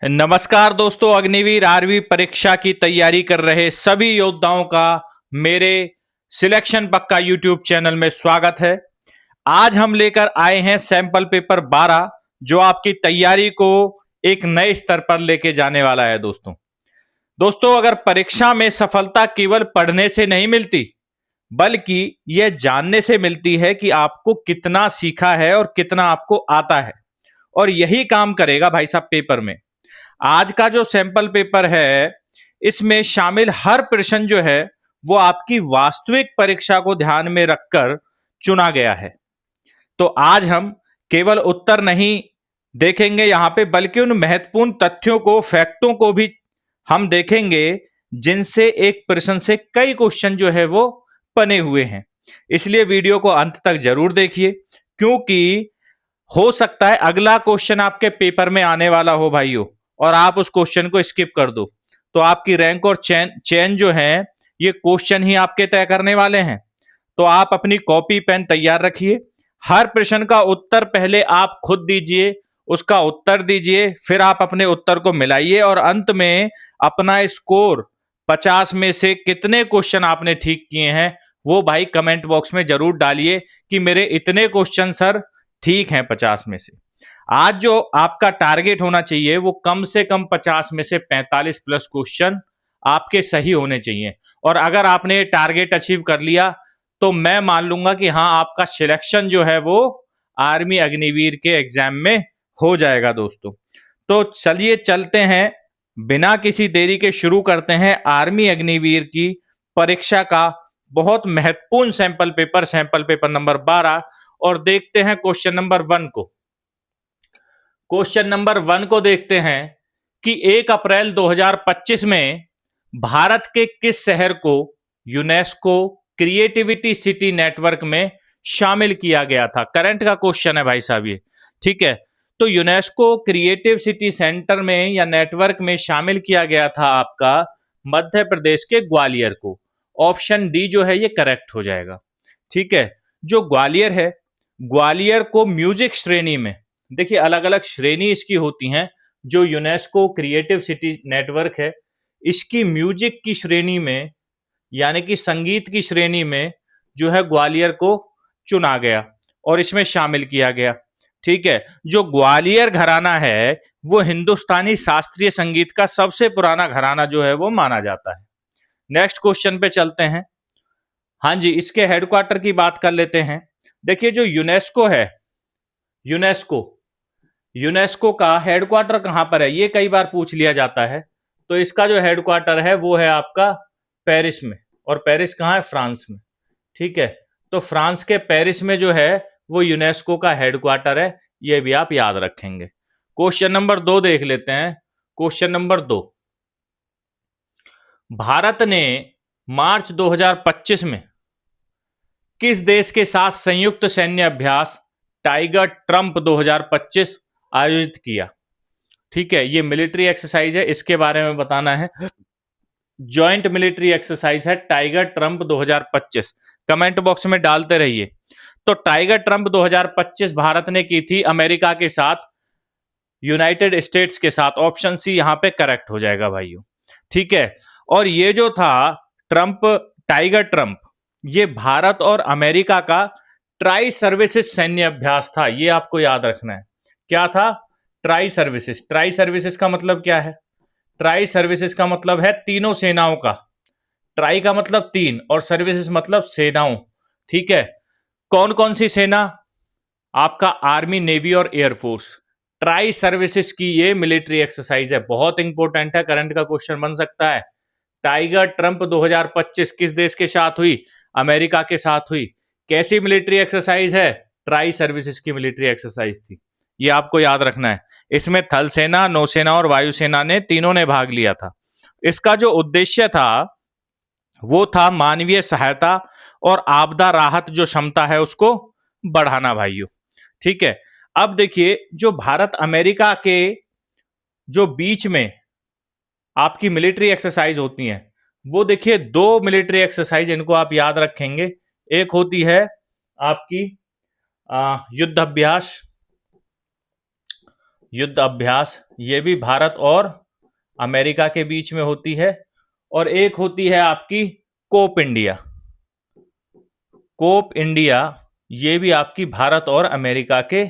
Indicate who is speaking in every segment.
Speaker 1: नमस्कार दोस्तों, अग्निवीर आर्मी परीक्षा की तैयारी कर रहे सभी योद्धाओं का मेरे सिलेक्शन पक्का यूट्यूब चैनल में स्वागत है। आज हम लेकर आए हैं सैंपल पेपर 12 जो आपकी तैयारी को एक नए स्तर पर लेके जाने वाला है। दोस्तों अगर परीक्षा में सफलता केवल पढ़ने से नहीं मिलती बल्कि यह जानने से मिलती है कि आपको कितना सीखा है और कितना आपको आता है, और यही काम करेगा भाई साहब पेपर में। आज का जो सैंपल पेपर है इसमें शामिल हर प्रश्न जो है वो आपकी वास्तविक परीक्षा को ध्यान में रखकर चुना गया है। तो आज हम केवल उत्तर नहीं देखेंगे यहां पे, बल्कि उन महत्वपूर्ण तथ्यों को, फैक्टों को भी हम देखेंगे जिनसे एक प्रश्न से कई क्वेश्चन जो है वो बने हुए हैं। इसलिए वीडियो को अंत तक जरूर देखिए, क्योंकि हो सकता है अगला क्वेश्चन आपके पेपर में आने वाला हो भाइयों, और आप उस क्वेश्चन को स्किप कर दो तो आपकी रैंक और चैन जो है ये क्वेश्चन ही आपके तय करने वाले हैं। तो आप अपनी कॉपी पेन तैयार रखिए। हर प्रश्न का उत्तर पहले आप खुद दीजिए, उसका उत्तर दीजिए, फिर आप अपने उत्तर को मिलाइए और अंत में अपना स्कोर 50 में से कितने क्वेश्चन आपने ठीक किए हैं वो भाई कमेंट बॉक्स में जरूर डालिए कि मेरे इतने क्वेश्चन सर ठीक हैं 50 में से। आज जो आपका टारगेट होना चाहिए वो कम से कम 50 में से 45 प्लस क्वेश्चन आपके सही होने चाहिए। और अगर आपने टारगेट अचीव कर लिया तो मैं मान लूंगा कि हाँ, आपका सिलेक्शन जो है वो आर्मी अग्निवीर के एग्जाम में हो जाएगा दोस्तों। तो चलिए चलते हैं, बिना किसी देरी के शुरू करते हैं आर्मी अग्निवीर की परीक्षा का बहुत महत्वपूर्ण सैंपल पेपर नंबर 12, और देखते हैं क्वेश्चन नंबर 1 को। क्वेश्चन नंबर 1 को देखते हैं कि 1 अप्रैल 2025 में भारत के किस शहर को यूनेस्को क्रिएटिविटी सिटी नेटवर्क में शामिल किया गया था। करंट का क्वेश्चन है भाई साहब ये, ठीक है। तो यूनेस्को क्रिएटिव सिटी सेंटर में या नेटवर्क में शामिल किया गया था आपका मध्य प्रदेश के ग्वालियर को। ऑप्शन डी जो है ये करेक्ट हो जाएगा, ठीक है। जो ग्वालियर है, ग्वालियर को म्यूजिक श्रेणी में, देखिए अलग अलग श्रेणी इसकी होती हैं। जो यूनेस्को क्रिएटिव सिटी नेटवर्क है इसकी म्यूजिक की श्रेणी में, यानी कि संगीत की श्रेणी में जो है ग्वालियर को चुना गया और इसमें शामिल किया गया, ठीक है। जो ग्वालियर घराना है वो हिंदुस्तानी शास्त्रीय संगीत का सबसे पुराना घराना जो है वो माना जाता है। नेक्स्ट क्वेश्चन पे चलते हैं। हाँ जी, इसके हेडक्वार्टर की बात कर लेते हैं। देखिए जो यूनेस्को है, यूनेस्को का हेडक्वार्टर कहां पर है ये कई बार पूछ लिया जाता है। तो इसका जो हेडक्वार्टर है वो है आपका पेरिस में, और पेरिस कहां है? फ्रांस में, ठीक है। तो फ्रांस के पेरिस में जो है वो यूनेस्को का हेडक्वार्टर है, ये भी आप याद रखेंगे। क्वेश्चन नंबर 2 देख लेते हैं। क्वेश्चन नंबर 2, भारत ने मार्च 2025 में किस देश के साथ संयुक्त सैन्य अभ्यास टाइगर ट्रंप 2025 आयोजित किया? ठीक है, ये मिलिट्री एक्सरसाइज है, इसके बारे में बताना है। जॉइंट मिलिट्री एक्सरसाइज है टाइगर ट्रंप 2025। कमेंट बॉक्स में डालते रहिए। तो टाइगर ट्रंप 2025 भारत ने की थी अमेरिका के साथ, यूनाइटेड स्टेट्स के साथ। ऑप्शन सी यहां पे करेक्ट हो जाएगा भाइयों, ठीक है। और ये जो था टाइगर ट्रंप, ये भारत और अमेरिका का ट्राई सर्विसेज सैन्य अभ्यास था, ये आपको याद रखना है। क्या था? Tri services. ट्राई सर्विसेज का मतलब क्या है? ट्राई सर्विसेज का मतलब है तीनों सेनाओं का। ट्राई का मतलब तीन और सर्विसेज मतलब सेनाओं, ठीक है। कौन कौन सी सेना? आपका आर्मी, नेवी और एयरफोर्स। ट्राई सर्विसेज की ये मिलिट्री एक्सरसाइज है, बहुत इंपॉर्टेंट है, करंट का क्वेश्चन बन सकता है। टाइगर ट्रंप 2025 किस देश के साथ हुई? अमेरिका के साथ हुई। कैसी मिलिट्री एक्सरसाइज है? ट्राई सर्विसेज की मिलिट्री एक्सरसाइज थी, ये आपको याद रखना है। इसमें थल सेना, नौसेना और वायुसेना ने तीनों ने भाग लिया था। इसका जो उद्देश्य था वो था मानवीय सहायता और आपदा राहत जो क्षमता है उसको बढ़ाना भाइयों, ठीक है। अब देखिए जो भारत अमेरिका के जो बीच में आपकी मिलिट्री एक्सरसाइज होती हैं, वो देखिए दो मिलिट्री एक्सरसाइज, इनको आप याद रखेंगे। एक होती है आपकी युद्ध अभ्यास, युद्ध अभ्यास, ये भी भारत और अमेरिका के बीच में होती है। और एक होती है आपकी कोप इंडिया। कोप इंडिया ये भी आपकी भारत और अमेरिका के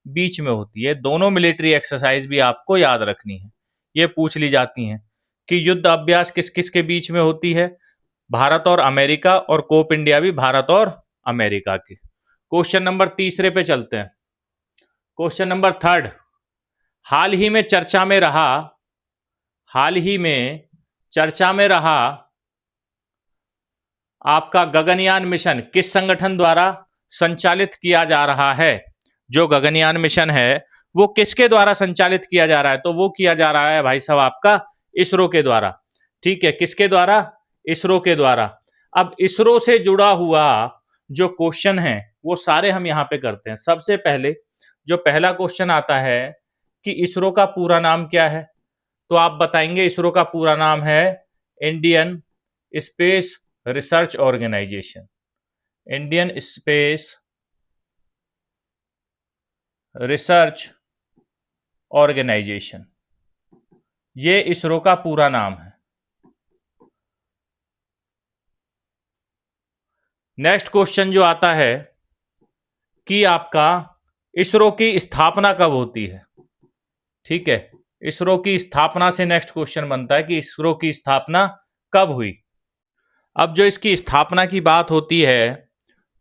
Speaker 1: बीच में होती है। दोनों मिलिट्री एक्सरसाइज भी आपको याद रखनी है, ये पूछ ली जाती हैं कि युद्ध अभ्यास किस किस के बीच में होती है, भारत और अमेरिका, और कोप इंडिया भी भारत और अमेरिका के। क्वेश्चन नंबर तीसरे पे चलते हैं। क्वेश्चन नंबर थर्ड, हाल ही में चर्चा में रहा आपका गगनयान मिशन किस संगठन द्वारा संचालित किया जा रहा है? जो गगनयान मिशन है वो किसके द्वारा संचालित किया जा रहा है? तो वो किया जा रहा है भाई साहब आपका इसरो के द्वारा। ठीक है, किसके द्वारा? इसरो के द्वारा। अब इसरो से जुड़ा हुआ जो क्वेश्चन है वो सारे हम यहां पे करते हैं। सबसे पहले जो पहला क्वेश्चन आता है कि इसरो का पूरा नाम क्या है, तो आप बताएंगे इसरो का पूरा नाम है Indian space research organisation. Indian space research organisation, ये इसरो का पूरा नाम है। नेक्स्ट क्वेश्चन जो आता है कि आपका इसरो की स्थापना कब होती है? ठीक है, इसरो की स्थापना से नेक्स्ट क्वेश्चन बनता है कि इसरो की स्थापना कब हुई। अब जो इसकी स्थापना की बात होती है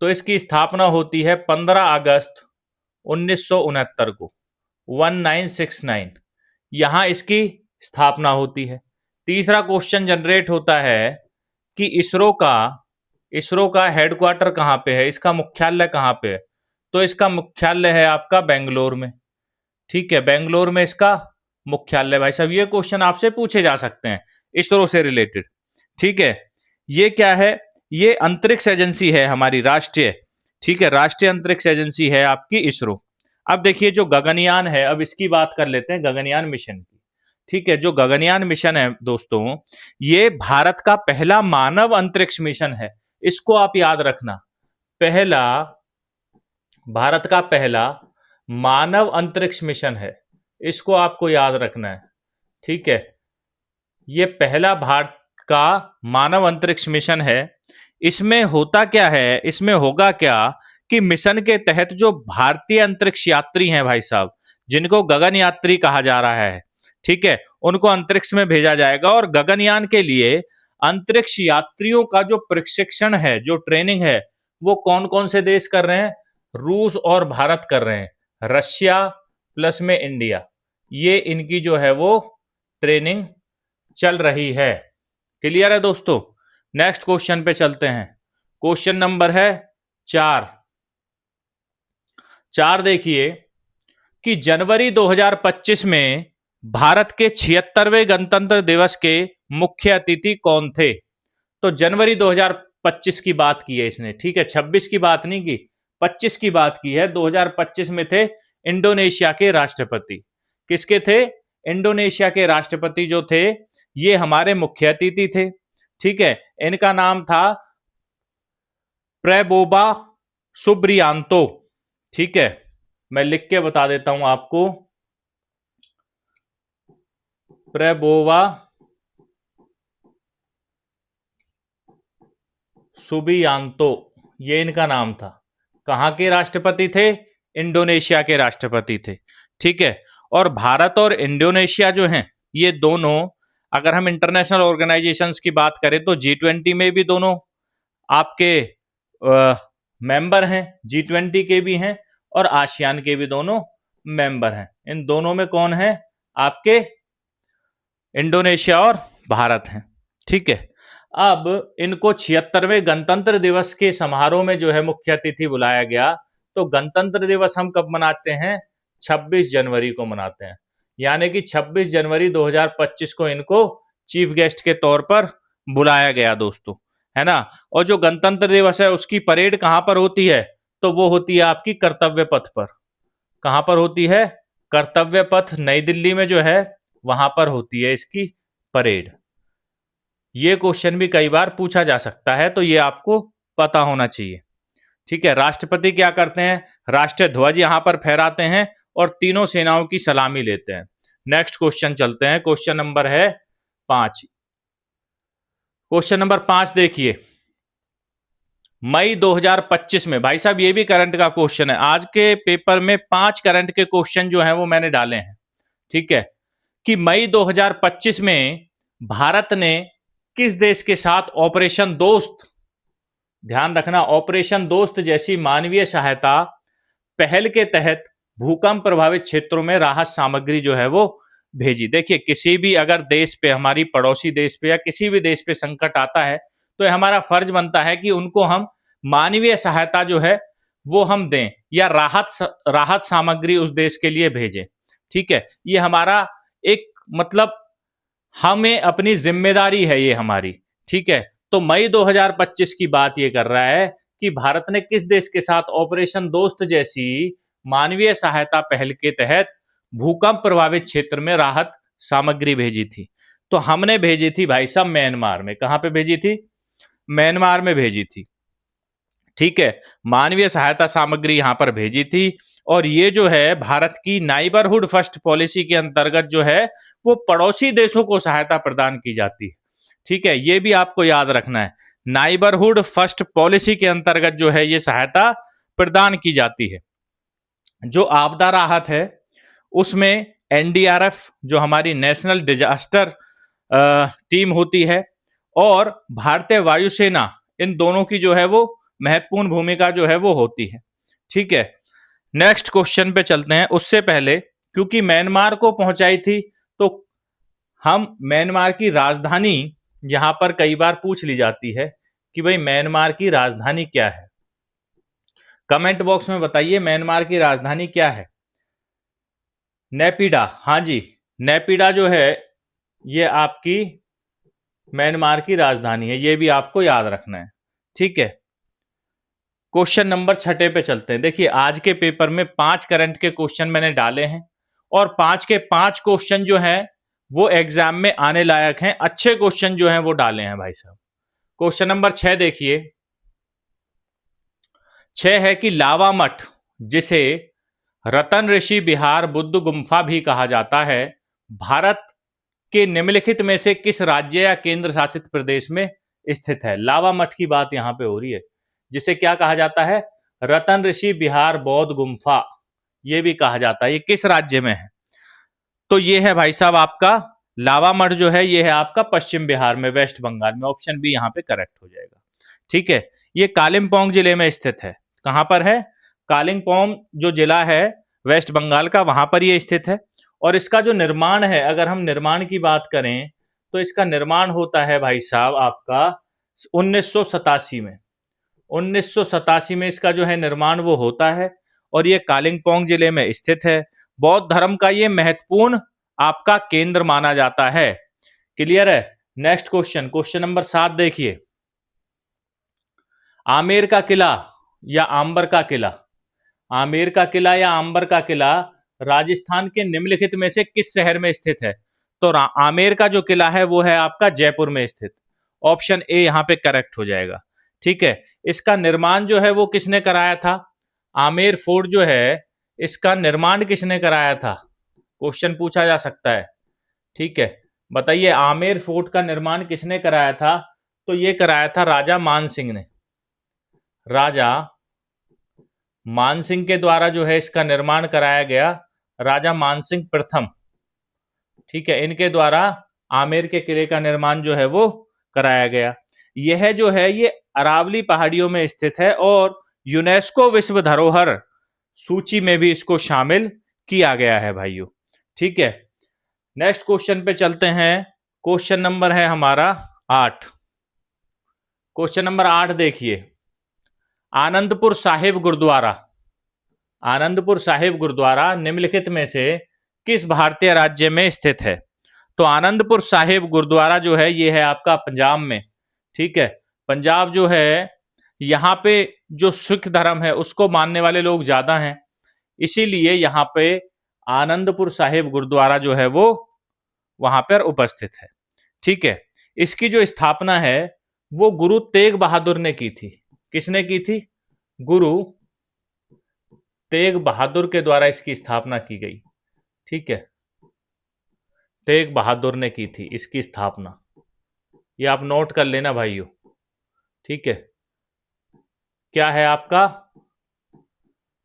Speaker 1: तो इसकी स्थापना होती है 15 अगस्त 1969 को, 1969 यहां इसकी स्थापना होती है। तीसरा क्वेश्चन जनरेट होता है कि इसरो का हेडक्वार्टर कहां पे है, इसका मुख्यालय कहां पे है? तो इसका मुख्यालय है आपका बेंगलोर में। ठीक है, बेंगलोर में इसका मुख्यालय। भाई साहब ये क्वेश्चन आपसे पूछे जा सकते हैं इसरो से रिलेटेड। ठीक है, ये क्या है? ये अंतरिक्ष एजेंसी है हमारी राष्ट्रीय। ठीक है, राष्ट्रीय अंतरिक्ष एजेंसी है आपकी इसरो। अब देखिए जो गगनयान है, अब इसकी बात कर लेते हैं गगनयान मिशन की। ठीक है, जो गगनयान मिशन है दोस्तों, ये भारत का पहला मानव अंतरिक्ष मिशन है। इसको आप याद रखना, भारत का पहला मानव अंतरिक्ष मिशन है, इसको आपको याद रखना है। ठीक है, ये पहला भारत का मानव अंतरिक्ष मिशन है। इसमें होता क्या है, इसमें होगा क्या कि मिशन के तहत जो भारतीय अंतरिक्ष यात्री हैं भाई साहब, जिनको गगन यात्री कहा जा रहा है, ठीक है, उनको अंतरिक्ष में भेजा जाएगा। और गगनयान के लिए अंतरिक्ष यात्रियों का जो प्रशिक्षण है, जो ट्रेनिंग है, वो कौन कौन से देश कर रहे हैं? रूस और भारत कर रहे हैं, रशिया प्लस में इंडिया, ये इनकी जो है वो ट्रेनिंग चल रही है। क्लियर है दोस्तों? नेक्स्ट क्वेश्चन पे चलते हैं। क्वेश्चन नंबर है 4 देखिए कि जनवरी 2025 में भारत के 76वें गणतंत्र दिवस के मुख्य अतिथि कौन थे? तो जनवरी 2025 की बात की है इसने। ठीक है, 26 की बात नहीं की, 25 की बात की है। 2025 में थे इंडोनेशिया के राष्ट्रपति। किसके थे? इंडोनेशिया के राष्ट्रपति जो थे ये हमारे मुख्य अतिथि थे। ठीक है, इनका नाम था प्रेबोबा सुब्रियांतो। ठीक है, मैं लिख के बता देता हूं आपको, प्रेबोवा सुबियांतो, ये इनका नाम था। कहां के राष्ट्रपति थे? इंडोनेशिया के राष्ट्रपति थे। ठीक है, और भारत और इंडोनेशिया जो हैं ये दोनों, अगर हम इंटरनेशनल ऑर्गेनाइजेशंस की बात करें तो G20 में भी दोनों आपके मेंबर हैं, G20 के भी हैं और आसियान के भी दोनों मेंबर हैं। इन दोनों में कौन है? आपके इंडोनेशिया और भारत हैं। ठीक है, अब इनको 76वें गणतंत्र दिवस के समारोह में जो है मुख्य अतिथि बुलाया गया। तो गणतंत्र दिवस हम कब मनाते हैं? 26 जनवरी को मनाते हैं, यानी कि 26 जनवरी 2025 को इनको चीफ गेस्ट के तौर पर बुलाया गया दोस्तों, है ना। और जो गणतंत्र दिवस है उसकी परेड कहां पर होती है? तो वो होती है आपकी कर्तव्य पथ पर। कहां पर होती है? कर्तव्य पथ नई दिल्ली में जो है वहां पर होती है इसकी परेड। ये क्वेश्चन भी कई बार पूछा जा सकता है, तो ये आपको पता होना चाहिए। ठीक है, राष्ट्रपति क्या करते हैं? राष्ट्रीय ध्वज यहां पर फहराते हैं और तीनों सेनाओं की सलामी लेते हैं। नेक्स्ट क्वेश्चन चलते हैं, क्वेश्चन नंबर है 5। क्वेश्चन नंबर 5 देखिए, मई 2025 में, भाई साहब ये भी करंट का क्वेश्चन है। आज के पेपर में 5 करंट के क्वेश्चन जो हैं वो मैंने डाले हैं, ठीक है, कि मई 2025 में भारत ने किस देश के साथ ऑपरेशन दोस्त, ध्यान रखना, ऑपरेशन दोस्त जैसी मानवीय सहायता पहल के तहत भूकंप प्रभावित क्षेत्रों में राहत सामग्री जो है वो भेजी। देखिए, किसी भी अगर देश पे, हमारी पड़ोसी देश पे या किसी भी देश पे संकट आता है तो हमारा फर्ज बनता है कि उनको हम मानवीय सहायता जो है वो हम दें, या राहत सामग्री उस देश के लिए भेजें। ठीक है, ये हमारा एक मतलब हमें अपनी जिम्मेदारी है ये हमारी। ठीक है, तो मई 2025 की बात ये कर रहा है कि भारत ने किस देश के साथ ऑपरेशन दोस्त जैसी मानवीय सहायता पहल के तहत भूकंप प्रभावित क्षेत्र में राहत सामग्री भेजी थी। तो हमने भेजी थी भाई साहब म्यांमार में। कहां पे भेजी थी? म्यांमार में भेजी थी। ठीक है, मानवीय सहायता सामग्री यहां पर भेजी थी। और ये जो है भारत की नाइबरहुड फर्स्ट पॉलिसी के अंतर्गत जो है वो पड़ोसी देशों को सहायता प्रदान की जाती है। ठीक है, ये भी आपको याद रखना है, नाइबरहुड फर्स्ट पॉलिसी के अंतर्गत जो है ये सहायता प्रदान की जाती है। जो आपदा राहत है उसमें एनडीआरएफ जो हमारी नेशनल डिजास्टर टीम होती है और भारतीय वायुसेना, इन दोनों की जो है वो महत्वपूर्ण भूमिका जो है वो होती है। ठीक है, नेक्स्ट क्वेश्चन पे चलते हैं। उससे पहले, क्योंकि म्यांमार को पहुंचाई थी तो हम म्यांमार की राजधानी यहां पर कई बार पूछ ली जाती है कि भाई म्यांमार की राजधानी क्या है। कमेंट बॉक्स में बताइए म्यांमार की राजधानी क्या है। नेपिडा, हाँ जी, नेपिडा जो है ये आपकी म्यांमार की राजधानी है, ये भी आपको याद रखना है। ठीक है, क्वेश्चन नंबर 6 पे चलते हैं। देखिए, आज के पेपर में 5 करंट के क्वेश्चन मैंने डाले हैं और 5 के 5 क्वेश्चन जो हैं वो एग्जाम में आने लायक हैं, अच्छे क्वेश्चन जो हैं वो डाले हैं भाई साहब। क्वेश्चन नंबर 6 देखिए, 6 है कि लावा मठ, जिसे रतन ऋषि बिहार बुद्ध गुम्फा भी कहा जाता है, भारत के निम्नलिखित में से किस राज्य या केंद्र शासित प्रदेश में स्थित है? लावा मठ की बात यहां पे हो रही है, जिसे क्या कहा जाता है? रतन ऋषि बिहार बौद्ध गुम्फा, ये भी कहा जाता है। ये किस राज्य में है? तो ये है भाई साहब आपका लावा मठ जो है, ये है आपका पश्चिम बिहार में, वेस्ट बंगाल में। ऑप्शन बी यहां पे करेक्ट हो जाएगा। ठीक है, ये कालिम्पोंग जिले में स्थित है। कहां पर है? कालिम्पोंग जो जिला है वेस्ट बंगाल का, वहां पर ये स्थित है। और इसका जो निर्माण है, अगर हम निर्माण की बात करें तो इसका निर्माण होता है भाई साहब आपका 1987 में। 1987 में इसका जो है निर्माण वो होता है और ये कालिम्पोंग जिले में स्थित है। बौद्ध धर्म का ये महत्वपूर्ण आपका केंद्र माना जाता है। क्लियर है? नेक्स्ट क्वेश्चन, क्वेश्चन नंबर 7 देखिए, आमेर का किला या आंबर का किला, आमेर का किला या आंबर का किला राजस्थान के निम्नलिखित में से किस शहर में स्थित है? तो आमेर का जो किला है वो है आपका जयपुर में स्थित। ऑप्शन ए यहां पे करेक्ट हो जाएगा। ठीक है, इसका निर्माण जो है वो किसने कराया था? आमेर फोर्ट जो है इसका निर्माण किसने कराया था? क्वेश्चन पूछा जा सकता है। ठीक है, बताइए आमेर फोर्ट का निर्माण किसने कराया था? तो ये कराया था राजा मानसिंह ने। राजा मानसिंह के द्वारा जो है इसका निर्माण कराया गया, राजा मानसिंह प्रथम। ठीक है, इनके द्वारा आमेर के किले का निर्माण जो है वो कराया गया। यह जो है ये अरावली पहाड़ियों में स्थित है और यूनेस्को विश्व धरोहर सूची में भी इसको शामिल किया गया है भाइयों। ठीक है, नेक्स्ट क्वेश्चन पे चलते हैं। क्वेश्चन नंबर है हमारा 8। क्वेश्चन नंबर 8 देखिए, आनंदपुर साहिब गुरुद्वारा, आनंदपुर साहिब गुरुद्वारा निम्नलिखित में से किस भारतीय राज्य में स्थित है? तो आनंदपुर साहिब गुरुद्वारा जो है ये है आपका पंजाब में। ठीक है, पंजाब जो है यहाँ पे जो सिख धर्म है उसको मानने वाले लोग ज्यादा हैं, इसीलिए यहाँ पे आनंदपुर साहिब गुरुद्वारा जो है वो वहां पर उपस्थित है। ठीक है, इसकी जो स्थापना है वो गुरु तेग बहादुर ने की थी। किसने की थी? गुरु तेग बहादुर के द्वारा इसकी स्थापना की गई। ठीक है, तेग बहादुर ने की थी इसकी स्थापना, ये आप नोट कर लेना भाइयों। ठीक है, क्या है आपका?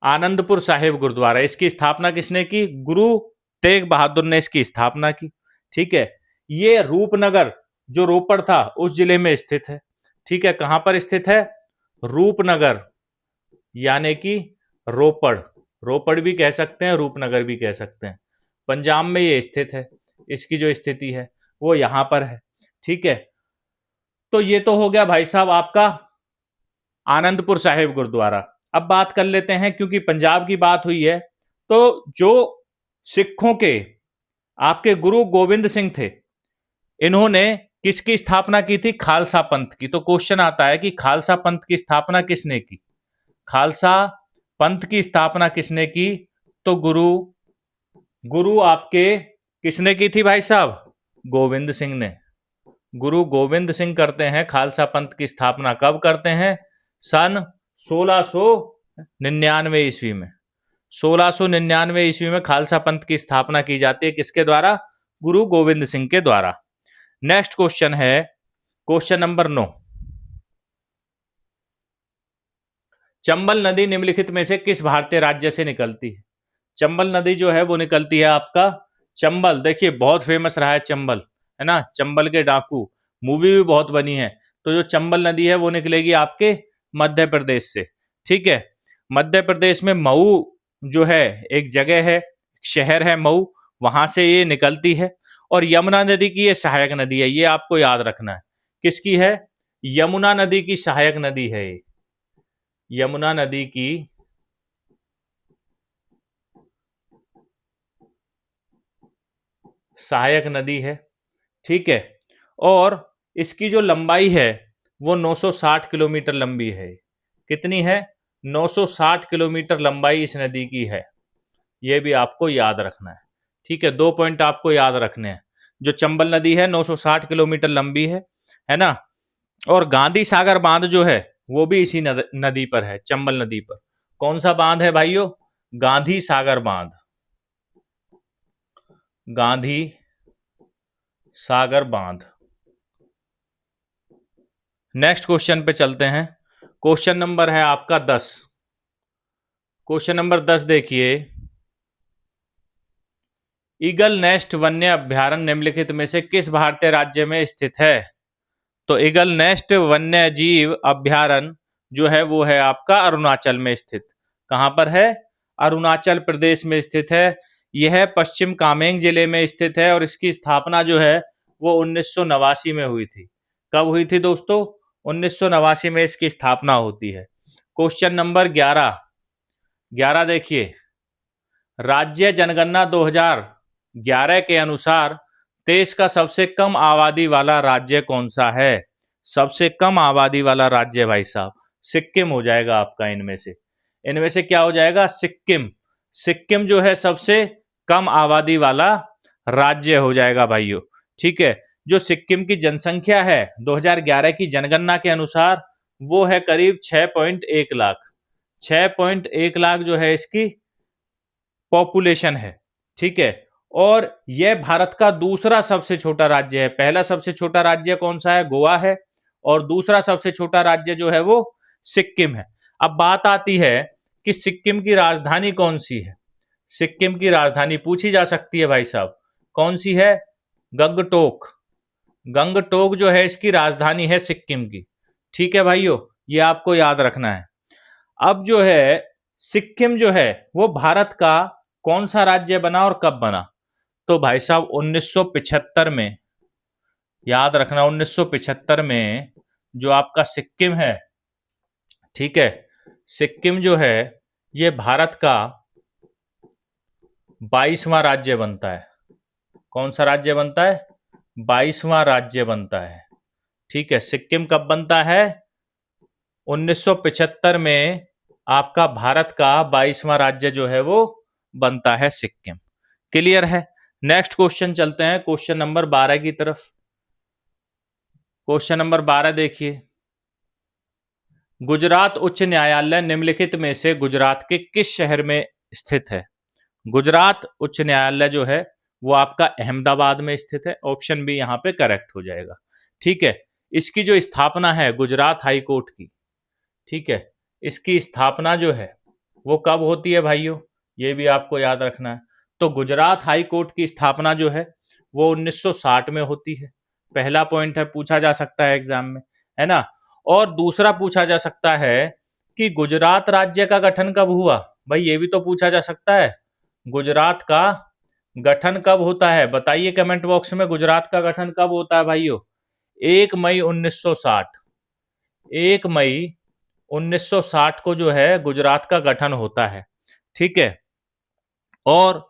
Speaker 1: आनंदपुर साहिब गुरुद्वारा, इसकी स्थापना किसने की? गुरु तेग बहादुर ने इसकी स्थापना की। ठीक है, ये रूपनगर जो रोपड़ था उस जिले में स्थित है। ठीक है, कहां पर स्थित है? रूपनगर, यानी कि रोपड़, रोपड़ भी कह सकते हैं, रूपनगर भी कह सकते हैं, पंजाब में ये स्थित है। इसकी जो स्थिति है वो यहां पर है। ठीक है, तो ये तो हो गया भाई साहब आपका आनंदपुर साहिब गुरुद्वारा। अब बात कर लेते हैं, क्योंकि पंजाब की बात हुई है, तो जो सिखों के आपके गुरु गोविंद सिंह थे, इन्होंने किसकी स्थापना की थी? खालसा पंथ की। तो क्वेश्चन आता है कि खालसा पंथ की स्थापना किसने की? खालसा पंथ की स्थापना किसने की? तो गुरु गुरु आपके किसने की थी भाई साहब? गोविंद सिंह ने। गुरु गोविंद सिंह करते हैं खालसा पंथ की स्थापना। कब करते हैं? सन 1699 ईस्वी में। 1699 ईस्वी में खालसा पंथ की स्थापना की जाती है, किसके द्वारा? गुरु गोविंद सिंह के द्वारा। नेक्स्ट क्वेश्चन है क्वेश्चन नंबर 9। चंबल नदी निम्नलिखित में से किस भारतीय राज्य से निकलती है? चंबल नदी जो है वो निकलती है आपका चंबल। देखिए बहुत फेमस रहा है चंबल, है ना, चंबल के डाकू, मूवी भी बहुत बनी है। तो जो चंबल नदी है वो निकलेगी आपके मध्य प्रदेश से। ठीक है, मध्य प्रदेश में मऊ जो है एक जगह है, शहर है मऊ, वहां से ये निकलती है। और यमुना नदी की ये सहायक नदी है, ये आपको याद रखना है। किसकी है? यमुना नदी की सहायक नदी है ये। यमुना नदी की सहायक नदी है। ठीक है, और इसकी जो लंबाई है वो 960 किलोमीटर लंबी है। कितनी है? 960 किलोमीटर लंबाई इस नदी की है, यह भी आपको याद रखना है। ठीक है, 2 पॉइंट आपको याद रखने हैं। जो चंबल नदी है 960 किलोमीटर लंबी है ना। और गांधी सागर बांध जो है वो भी इसी नदी पर है, चंबल नदी पर। कौन सा बांध है भाइयों? गांधी सागर बांध। गांधी सागर बांध। नेक्स्ट क्वेश्चन पे चलते हैं। क्वेश्चन नंबर है आपका 10। क्वेश्चन नंबर 10 देखिए, ईगल नेस्ट वन्य अभ्यारण्य निम्नलिखित में से किस भारतीय राज्य में स्थित है? तो ईगल नेस्ट वन्य जीव अभ्यारण्य जो है वो है आपका अरुणाचल में स्थित। कहां पर है? अरुणाचल प्रदेश में स्थित है। यह पश्चिम कामेंग जिले में स्थित है और इसकी स्थापना जो है वो 1989 में हुई थी। कब हुई थी दोस्तों? 1989 में इसकी स्थापना होती है। क्वेश्चन नंबर 11 देखिए, राज्य जनगणना 2011 के अनुसार देश का सबसे कम आबादी वाला राज्य कौन सा है? सबसे कम आबादी वाला राज्य भाई साहब सिक्किम हो जाएगा आपका। इनमें से क्या हो जाएगा? सिक्किम। सिक्किम जो है सबसे कम आबादी वाला राज्य हो जाएगा भाइयों। ठीक है, जो सिक्किम की जनसंख्या है 2011 की जनगणना के अनुसार वो है करीब 6.1 लाख। 6.1 लाख जो है इसकी पॉपुलेशन है। ठीक है, और यह भारत का दूसरा सबसे छोटा राज्य है। पहला सबसे छोटा राज्य कौन सा है? गोवा है। और दूसरा सबसे छोटा राज्य जो है वो सिक्किम है। अब बात आती है कि सिक्किम की राजधानी कौन सी है। सिक्किम की राजधानी पूछी जा सकती है भाई साहब, कौन सी है? गंगटोक। गंगटोक जो है इसकी राजधानी है सिक्किम की। ठीक है भाइयों, ये आपको याद रखना है। अब जो है सिक्किम जो है वो भारत का कौन सा राज्य बना और कब बना? तो भाई साहब 1975 में, याद रखना 1975 में जो आपका सिक्किम है, ठीक है, सिक्किम जो है ये भारत का 22वां राज्य बनता है। कौन सा राज्य बनता है? 22वां राज्य बनता है। ठीक है, सिक्किम कब बनता है? 1975 में आपका भारत का 22वां राज्य जो है वो बनता है सिक्किम। क्लियर है? नेक्स्ट क्वेश्चन चलते हैं क्वेश्चन नंबर 12 की तरफ। क्वेश्चन नंबर 12 देखिए, गुजरात उच्च न्यायालय निम्नलिखित में से गुजरात के किस शहर में स्थित है? गुजरात उच्च न्यायालय जो है वो आपका अहमदाबाद में स्थित है। ऑप्शन बी यहाँ पे करेक्ट हो जाएगा। ठीक है, इसकी जो स्थापना है गुजरात हाई कोर्ट की, ठीक है, इसकी स्थापना जो है वो कब होती है भाइयों, ये भी आपको याद रखना है। तो गुजरात हाई कोर्ट की स्थापना जो है वो 1960 में होती है। पहला पॉइंट है, पूछा जा सकता है एग्जाम में, है ना। और दूसरा पूछा जा सकता है कि गुजरात राज्य का गठन कब हुआ, भाई ये भी तो पूछा जा सकता है। गुजरात का गठन कब होता है, बताइए कमेंट बॉक्स में, गुजरात का गठन कब होता है भाइयों? 1 मई 1960। 1 मई 1960 को जो है गुजरात का गठन होता है। ठीक है, और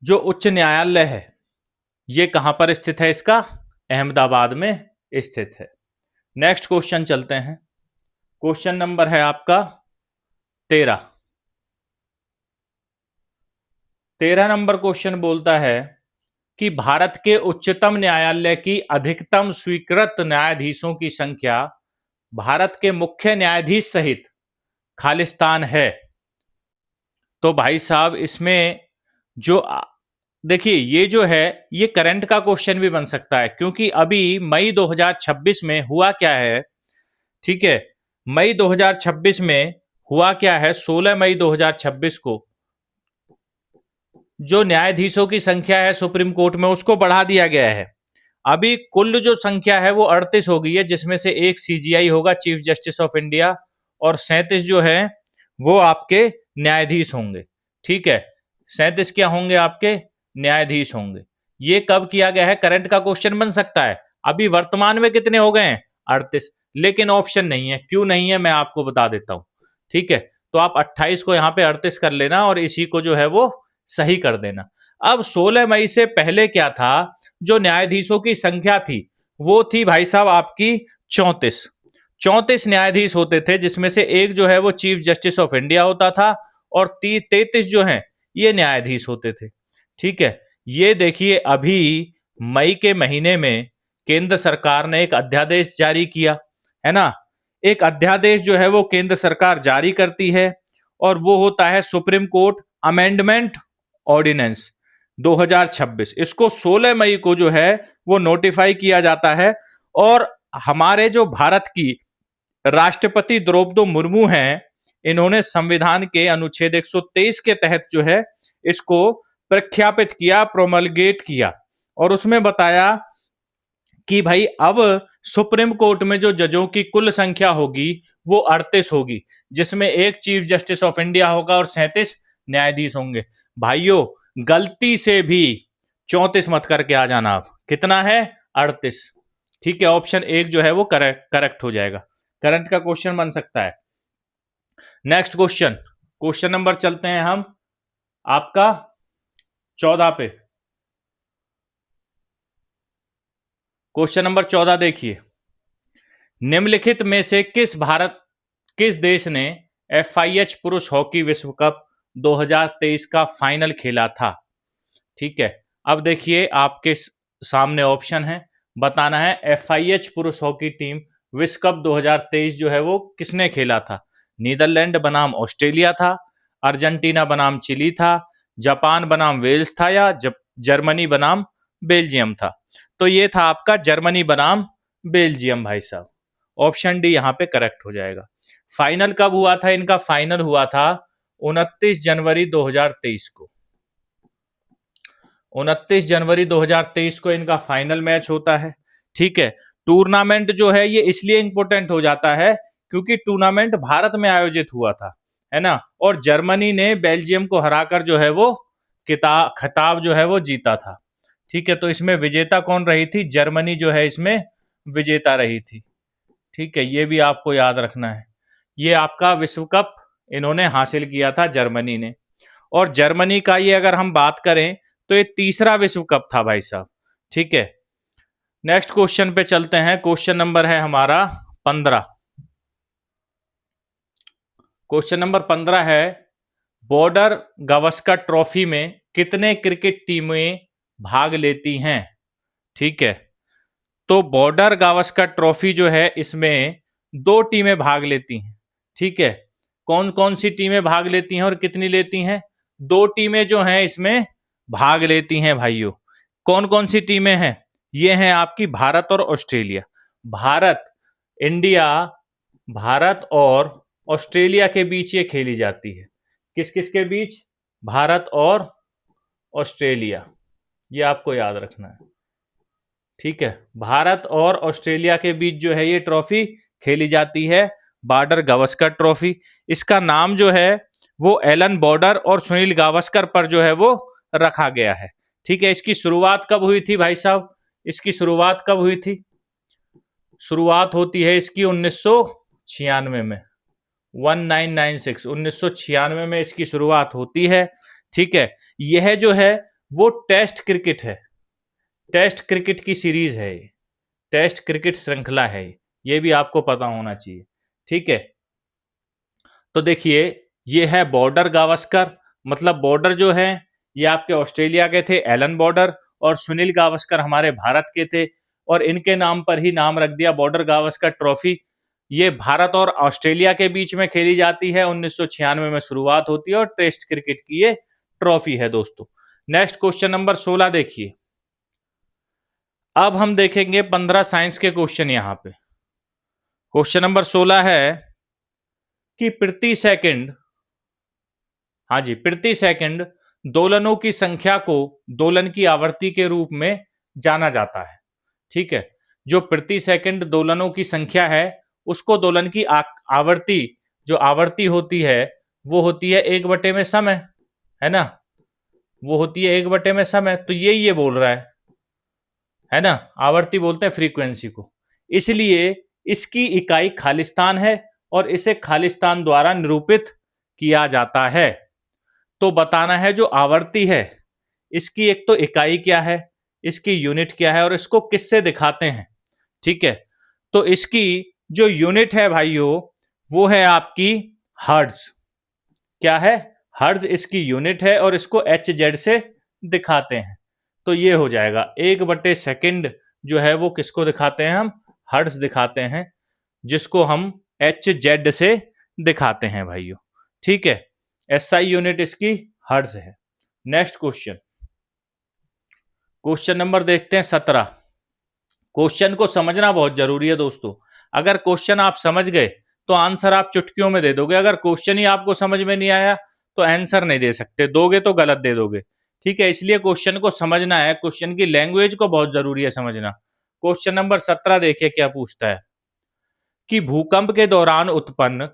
Speaker 1: जो उच्च न्यायालय है ये कहां पर स्थित है इसका? अहमदाबाद में स्थित है। नेक्स्ट क्वेश्चन चलते हैं। क्वेश्चन नंबर है आपका 13। 13 नंबर क्वेश्चन बोलता है कि भारत के उच्चतम न्यायालय की अधिकतम स्वीकृत न्यायाधीशों की संख्या भारत के मुख्य न्यायाधीश सहित खालिस्तान है। तो भाई साहब इसमें जो देखिए ये जो है ये करंट का क्वेश्चन भी बन सकता है, क्योंकि अभी मई 2026 में हुआ क्या है, ठीक है, मई 2026 में हुआ क्या है, 16 मई 2026 को जो न्यायाधीशों की संख्या है सुप्रीम कोर्ट में उसको बढ़ा दिया गया है। अभी कुल जो संख्या है वो 38 हो गई है, जिसमें से एक सीजीआई होगा, चीफ जस्टिस ऑफ इंडिया, और 37 जो है वो आपके न्यायाधीश होंगे। ठीक है, 37 क्या होंगे? आपके न्यायाधीश होंगे। ये कब किया गया है? करंट का क्वेश्चन बन सकता है। अभी वर्तमान में कितने हो गए हैं? 38, लेकिन ऑप्शन नहीं है। क्यों नहीं है मैं आपको बता देता हूं। ठीक है, तो आप 28 को यहां पे 38 कर लेना और इसी को जो है वो सही कर देना। अब 16 मई से पहले क्या था, जो न्यायाधीशों की संख्या थी वो थी भाई साहब आपकी 34 न्यायाधीश होते थे, जिसमें से एक जो है वो चीफ जस्टिस ऑफ इंडिया होता था और 33 जो है ये न्यायाधीश होते थे। ठीक है, ये देखिए अभी मई के महीने में केंद्र सरकार ने एक अध्यादेश जारी किया है ना। एक अध्यादेश जो है वो केंद्र सरकार जारी करती है और वो होता है सुप्रीम कोर्ट अमेंडमेंट ऑर्डिनेंस 2026। इसको 16 मई को जो है वो नोटिफाई किया जाता है और हमारे जो भारत की राष्ट्रपति द्रौपदी मुर्मू हैं, इन्होंने संविधान के अनुच्छेद 123 के तहत जो है इसको प्रख्यापित किया, प्रोमलगेट किया, और उसमें बताया कि भाई अब सुप्रीम कोर्ट में जो जजों की कुल संख्या होगी वो 38 होगी, जिसमें एक चीफ जस्टिस ऑफ इंडिया होगा और 37 न्यायाधीश होंगे। भाइयों गलती से भी 34 मत करके आ जाना। आप कितना है? 38। ठीक है, ऑप्शन एक जो है वो करेक्ट हो जाएगा। करंट का क्वेश्चन बन सकता है। नेक्स्ट क्वेश्चन, क्वेश्चन नंबर चलते हैं हम आपका 14 पे। क्वेश्चन नंबर 14 देखिए, निम्नलिखित में से किस देश ने FIH पुरुष हॉकी विश्व कप 2023 का फाइनल खेला था? ठीक है, अब देखिए आपके सामने ऑप्शन है, बताना है FIH पुरुष हॉकी टीम विश्व कप 2023 जो है वो किसने खेला था। नीदरलैंड बनाम ऑस्ट्रेलिया था, अर्जेंटीना बनाम चिली था, जापान बनाम वेल्स था, या जर्मनी बनाम बेल्जियम था। तो ये था आपका जर्मनी बनाम बेल्जियम भाई साहब। ऑप्शन डी यहाँ पे करेक्ट हो जाएगा। फाइनल कब हुआ था इनका? फाइनल हुआ था 29 जनवरी 2023 को। 29 जनवरी 2023 को इनका फाइनल मैच होता है। ठीक है, टूर्नामेंट जो है ये इसलिए इंपॉर्टेंट हो जाता है क्योंकि टूर्नामेंट भारत में आयोजित हुआ था, है ना, और जर्मनी ने बेल्जियम को हराकर जो है वो खिताब जो है वो जीता था। ठीक है, तो इसमें विजेता कौन रही थी? जर्मनी जो है इसमें विजेता रही थी। ठीक है, ये भी आपको याद रखना है। ये आपका विश्व कप इन्होंने हासिल किया था जर्मनी ने, और जर्मनी का ये अगर हम बात करें तो ये तीसरा विश्व कप था भाई साहब। ठीक है, नेक्स्ट क्वेश्चन पे चलते हैं। क्वेश्चन नंबर है हमारा 15। क्वेश्चन नंबर 15 है, बॉर्डर गावस्कर ट्रॉफी में कितने क्रिकेट टीमें भाग लेती हैं? ठीक है, तो बॉर्डर गावस्कर ट्रॉफी जो है इसमें दो टीमें भाग लेती हैं। ठीक है, कौन कौन सी टीमें भाग लेती हैं और कितनी लेती हैं? दो टीमें जो हैं इसमें भाग लेती हैं भाइयों। कौन कौन सी टीमें हैं? ये हैं आपकी भारत और ऑस्ट्रेलिया। भारत, इंडिया, भारत और ऑस्ट्रेलिया के बीच ये खेली जाती है। किस किस के बीच? भारत और ऑस्ट्रेलिया, ये आपको याद रखना है। ठीक है, भारत और ऑस्ट्रेलिया के बीच जो है ये ट्रॉफी खेली जाती है, बॉर्डर गावस्कर ट्रॉफी। इसका नाम जो है वो एलन बॉर्डर और सुनील गावस्कर पर जो है वो रखा गया है। ठीक है, इसकी शुरुआत कब हुई थी भाई साहब? इसकी शुरुआत कब हुई थी? शुरुआत होती है इसकी 1996 में, 1996, 1996 में इसकी शुरुआत होती है। ठीक है, यह जो है वो टेस्ट क्रिकेट है, टेस्ट क्रिकेट की सीरीज है, टेस्ट क्रिकेट श्रृंखला है, ये भी आपको पता होना चाहिए। ठीक है, तो देखिए ये है बॉर्डर गावस्कर, मतलब बॉर्डर जो है ये आपके ऑस्ट्रेलिया के थे, एलन बॉर्डर, और सुनील गावस्कर हमारे भारत के थे, और इनके नाम पर ही नाम रख दिया बॉर्डर गावस्कर ट्रॉफी। ये भारत और ऑस्ट्रेलिया के बीच में खेली जाती है, 1996 में शुरुआत होती है, और टेस्ट क्रिकेट की ये ट्रॉफी है दोस्तों। नेक्स्ट क्वेश्चन नंबर 16 देखिए। अब हम देखेंगे 15 साइंस के क्वेश्चन। यहां पे क्वेश्चन नंबर 16 है कि प्रति सेकंड, हाँ जी, प्रति सेकंड दोलनों की संख्या को दोलन की आवृत्ति के रूप में जाना जाता है। ठीक है, जो प्रति सेकंड दोलनों की संख्या है उसको दोलन की आवृत्ति, जो आवृत्ति होती है वो होती है 1 में समय, है ना, वो होती है 1 में समय। तो ये बोल रहा है ना, आवृत्ति बोलते हैं फ्रीक्वेंसी को, इसलिए इसकी इकाई खालिस्तान है और इसे खालिस्तान द्वारा निरूपित किया जाता है। तो बताना है जो आवृत्ति है इसकी एक तो इकाई क्या है, इसकी यूनिट क्या है, और इसको किससे दिखाते हैं। ठीक है, तो इसकी जो यूनिट है भाइयों वो है आपकी हर्ट्ज। क्या है? हर्ट्ज इसकी यूनिट है, और इसको HZ से दिखाते हैं। तो ये हो जाएगा 1/सेकंड जो है वो किसको दिखाते हैं हम? हर्ट्ज दिखाते हैं, जिसको हम HZ से दिखाते हैं भाइयों। ठीक है, SI यूनिट इसकी हर्ट्ज है। नेक्स्ट क्वेश्चन, क्वेश्चन नंबर देखते हैं 17। क्वेश्चन को समझना बहुत जरूरी है दोस्तों। अगर क्वेश्चन आप समझ गए तो आंसर आप चुटकियों में दे दोगे, अगर क्वेश्चन ही आपको समझ में नहीं आया तो आंसर नहीं दे सकते, दोगे तो गलत दे दोगे। ठीक है, इसलिए क्वेश्चन को समझना है, क्वेश्चन की लैंग्वेज को बहुत जरूरी है समझना। क्वेश्चन नंबर 17 देखिए क्या पूछता है कि भूकंप के दौरान उत्पन्न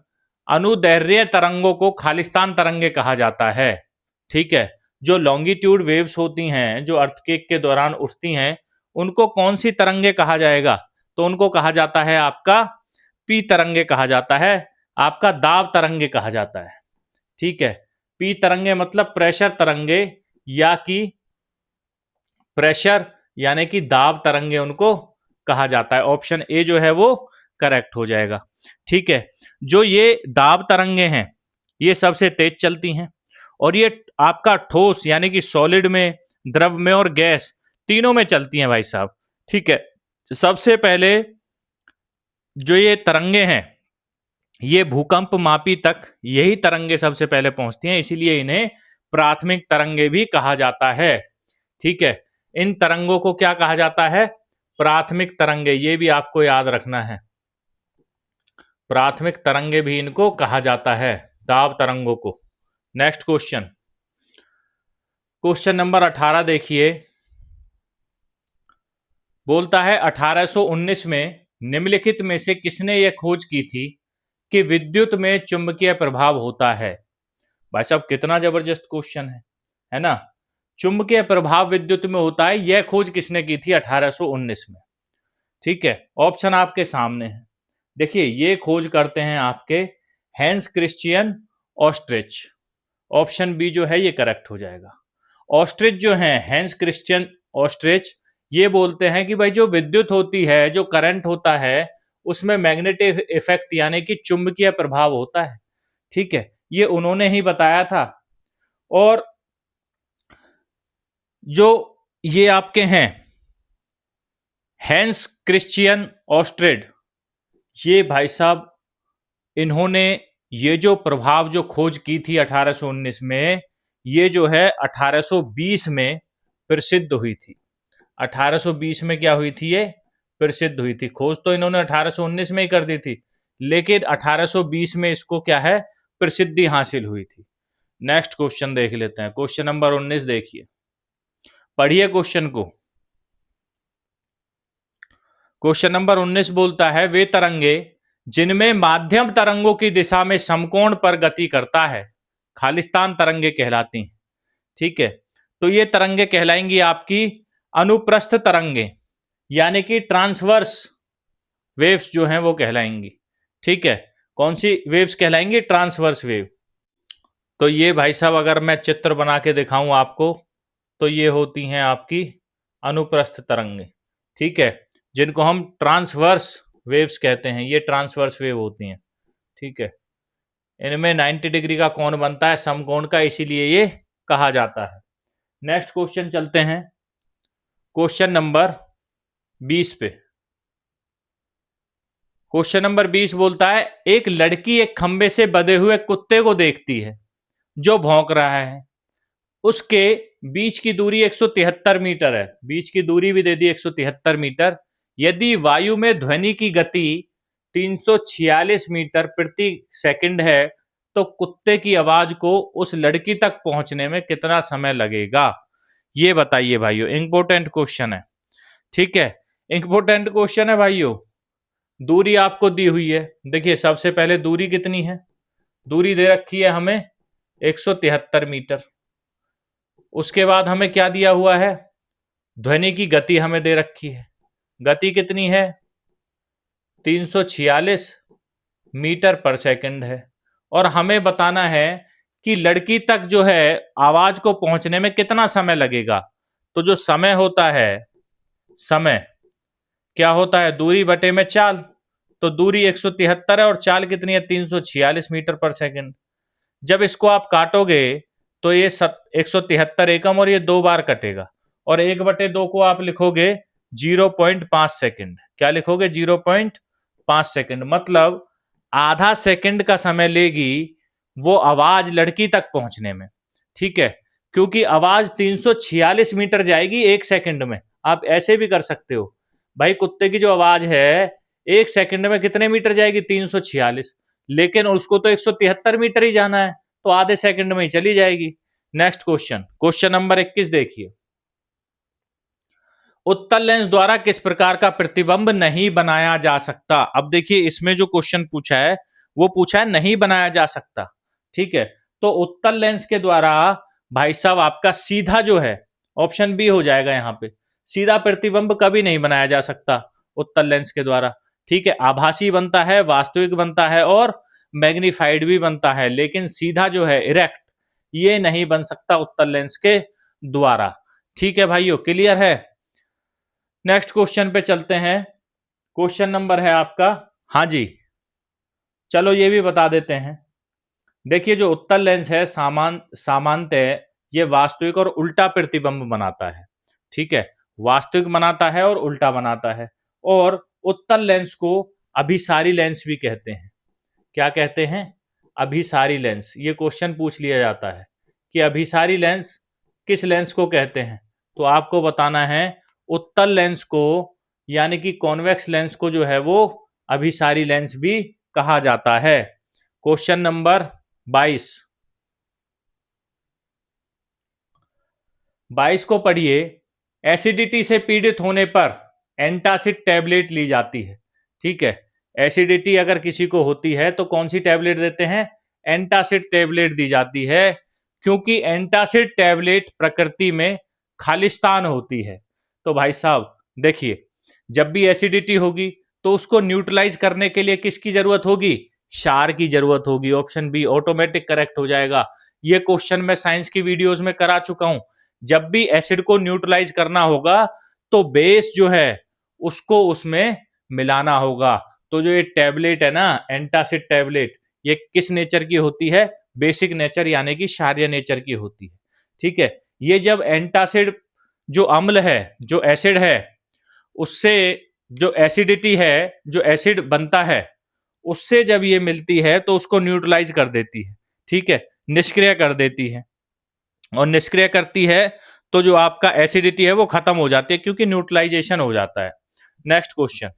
Speaker 1: अनुदैर्घ्य तरंगों को खालिस्तान तरंगे कहा जाता है। ठीक है, जो लॉन्गिट्यूड वेव्स होती हैं जो अर्थक्वेक के दौरान उठती हैं उनको कौन सी तरंगे कहा जाएगा? तो उनको कहा जाता है आपका पी तरंगे कहा जाता है, आपका दाब तरंगे कहा जाता है। ठीक है, पी तरंगे मतलब प्रेशर तरंगे, या कि प्रेशर यानी कि दाब तरंगे उनको कहा जाता है। ऑप्शन ए जो है वो करेक्ट हो जाएगा। ठीक है, जो ये दाब तरंगे हैं ये सबसे तेज चलती हैं, और ये आपका ठोस यानी कि सॉलिड में, द्रव में और गैस तीनों में चलती हैं भाई साहब। ठीक है, सबसे पहले जो ये तरंगे हैं ये भूकंप मापी तक यही तरंगे सबसे पहले पहुंचती हैं, इसीलिए इन्हें प्राथमिक तरंगे भी कहा जाता है। ठीक है, इन तरंगों को क्या कहा जाता है? प्राथमिक तरंगे, ये भी आपको याद रखना है, प्राथमिक तरंगे भी इनको कहा जाता है, दाब तरंगों को। नेक्स्ट क्वेश्चन, क्वेश्चन नंबर 18 देखिए, बोलता है 1819 में निम्नलिखित में से किसने यह खोज की थी कि विद्युत में चुंबकीय प्रभाव होता है? भाई साहब कितना जबरदस्त क्वेश्चन है ना। चुंबकीय प्रभाव विद्युत में होता है, यह खोज किसने की थी 1819 में? ठीक है, ऑप्शन आपके सामने है। देखिए ये खोज करते हैं आपके हैंस क्रिश्चियन ऑस्ट्रिच। ऑप्शन बी जो है ये करेक्ट हो जाएगा। ऑस्ट्रिच जो है, हैंस क्रिश्चियन ऑस्ट्रिच, ये बोलते हैं कि भाई जो विद्युत होती है, जो करंट होता है, उसमें मैग्नेटिक इफेक्ट यानी कि चुंबकीय प्रभाव होता है। ठीक है, ये उन्होंने ही बताया था। और जो ये आपके हैं हैंस क्रिश्चियन ऑस्ट्रिच, ये भाई साहब, इन्होंने ये जो प्रभाव जो खोज की थी 1819 में, ये जो है 1820 में प्रसिद्ध हुई थी। 1820 में क्या हुई थी? ये प्रसिद्ध हुई थी। खोज तो इन्होंने 1819 में ही कर दी थी, लेकिन 1820 में इसको क्या है, प्रसिद्धि हासिल हुई थी। नेक्स्ट क्वेश्चन देख लेते हैं। क्वेश्चन नंबर 19 देखिए, पढ़िए क्वेश्चन को। क्वेश्चन नंबर 19 बोलता है, वे तरंगे जिनमें माध्यम तरंगों की दिशा में समकोण पर गति करता है खालिस्तान तरंगे कहलाती हैं। ठीक है, तो ये तरंगे कहलाएंगी आपकी अनुप्रस्थ तरंगे, यानी कि ट्रांसवर्स वेव्स जो हैं वो कहलाएंगी। ठीक है, कौन सी वेव्स कहलाएंगी? Transverse wave. तो ये भाई साहब अगर मैं चित्र बना के दिखाऊं आपको, तो ये होती हैं आपकी अनुप्रस्थ तरंगे। ठीक है, जिनको हम ट्रांसवर्स वेव्स कहते हैं, ये ट्रांसवर्स वेव होती हैं। ठीक है, इनमें 90 डिग्री का कोण बनता है, समकोण का, इसीलिए ये कहा जाता है। नेक्स्ट क्वेश्चन चलते हैं, क्वेश्चन नंबर 20 पे। क्वेश्चन नंबर 20 बोलता है, एक लड़की एक खंबे से बंधे हुए कुत्ते को देखती है जो भौंक रहा है। उसके बीच की दूरी 173 मीटर है। बीच की दूरी भी दे दी 173 मीटर। यदि वायु में ध्वनि की गति 346 मीटर प्रति सेकंड है, तो कुत्ते की आवाज को उस लड़की तक पहुंचने में कितना समय लगेगा? ये बताइए भाइयों, इंपॉर्टेंट क्वेश्चन है। ठीक है, इंपॉर्टेंट क्वेश्चन है भाइयों। दूरी आपको दी हुई है। देखिए, सबसे पहले दूरी कितनी है? दूरी दे रखी है हमें 173 मीटर। उसके बाद हमें क्या दिया हुआ है? ध्वनि की गति हमें दे रखी है। गति कितनी है? 346 मीटर पर सेकंड है। और हमें बताना है कि लड़की तक जो है आवाज को पहुंचने में कितना समय लगेगा। तो जो समय होता है, समय क्या होता है? दूरी बटे में चाल। तो दूरी 173 है और चाल कितनी है? 346 मीटर पर सेकंड। जब इसको आप काटोगे तो ये 173 एकम और ये 2 बार कटेगा, और 1/2 को आप लिखोगे 0.5 सेकंड। क्या लिखोगे? 0.5 सेकंड। मतलब आधा सेकंड का समय लेगी वो आवाज लड़की तक पहुंचने में। ठीक है, क्योंकि आवाज 346 मीटर जाएगी 1 सेकंड में। आप ऐसे भी कर सकते हो भाई, कुत्ते की जो आवाज है 1 सेकंड में कितने मीटर जाएगी? 346। लेकिन उसको तो 173 मीटर ही जाना है, तो आधे सेकंड में ही चली जाएगी। नेक्स्ट क्वेश्चन, क्वेश्चन नंबर 21 देखिए, उत्तल लेंस द्वारा किस प्रकार का प्रतिबिंब नहीं बनाया जा सकता? अब देखिए, इसमें जो क्वेश्चन पूछा है वो पूछा है नहीं बनाया जा सकता। ठीक है, तो उत्तल लेंस के द्वारा भाई साहब आपका सीधा जो है, ऑप्शन बी हो जाएगा यहां पे, सीधा प्रतिबिंब कभी नहीं बनाया जा सकता उत्तल लेंस के द्वारा। ठीक है, आभासी बनता है, वास्तविक बनता है और मैग्नीफाइड भी बनता है, लेकिन सीधा जो है इरेक्ट, ये नहीं बन सकता उत्तल लेंस के द्वारा। ठीक है भाइयों, क्लियर है? नेक्स्ट क्वेश्चन पे चलते हैं। क्वेश्चन नंबर है आपका, हाँ जी, चलो ये भी बता देते हैं। देखिए, जो उत्तल लेंस है सामान्यतः ये वास्तविक और उल्टा प्रतिबिंब बनाता है। ठीक है, वास्तविक बनाता है और उल्टा बनाता है। और उत्तल लेंस को अभिसारी लेंस भी कहते हैं। क्या कहते हैं? अभिसारी लेंस। ये क्वेश्चन पूछ लिया जाता है कि अभिसारी लेंस किस लेंस को कहते हैं, तो आपको बताना है उत्तल लेंस को, यानी कि कॉन्वेक्स लेंस को जो है वो अभिसारी लेंस भी कहा जाता है। क्वेश्चन नंबर 22 को पढ़िए। एसिडिटी से पीड़ित होने पर एंटासिड टैबलेट ली जाती है। ठीक है, एसिडिटी अगर किसी को होती है तो कौन सी टैबलेट देते हैं? एंटासिड टैबलेट दी जाती है, क्योंकि एंटासिड टैबलेट प्रकृति में खालिस्तान होती है। तो भाई साहब देखिए, जब भी एसिडिटी होगी तो उसको न्यूट्रलाइज करने के लिए किसकी जरूरत होगी? क्षार की जरूरत होगी। ऑप्शन बी ऑटोमेटिक करेक्ट हो जाएगा। ये क्वेश्चन मैं साइंस की वीडियोस में करा चुका हूं। जब भी एसिड को न्यूट्रलाइज करना होगा तो बेस जो है उसको उसमें मिलाना होगा। तो जो ये टैबलेट है ना, एंटासिड टैबलेट, ये किस नेचर की होती है? बेसिक नेचर, यानी कि क्षारीय नेचर की होती है। ठीक है, ये जब एंटासिड जो अम्ल है, जो एसिड है, उससे जो एसिडिटी है, जो एसिड बनता है, उससे जब ये मिलती है तो उसको न्यूट्रलाइज कर देती है, ठीक है, निष्क्रिय कर देती है। और निष्क्रिय करती है तो जो आपका एसिडिटी है वो खत्म हो जाती है, क्योंकि न्यूट्रलाइजेशन हो जाता है। नेक्स्ट क्वेश्चन,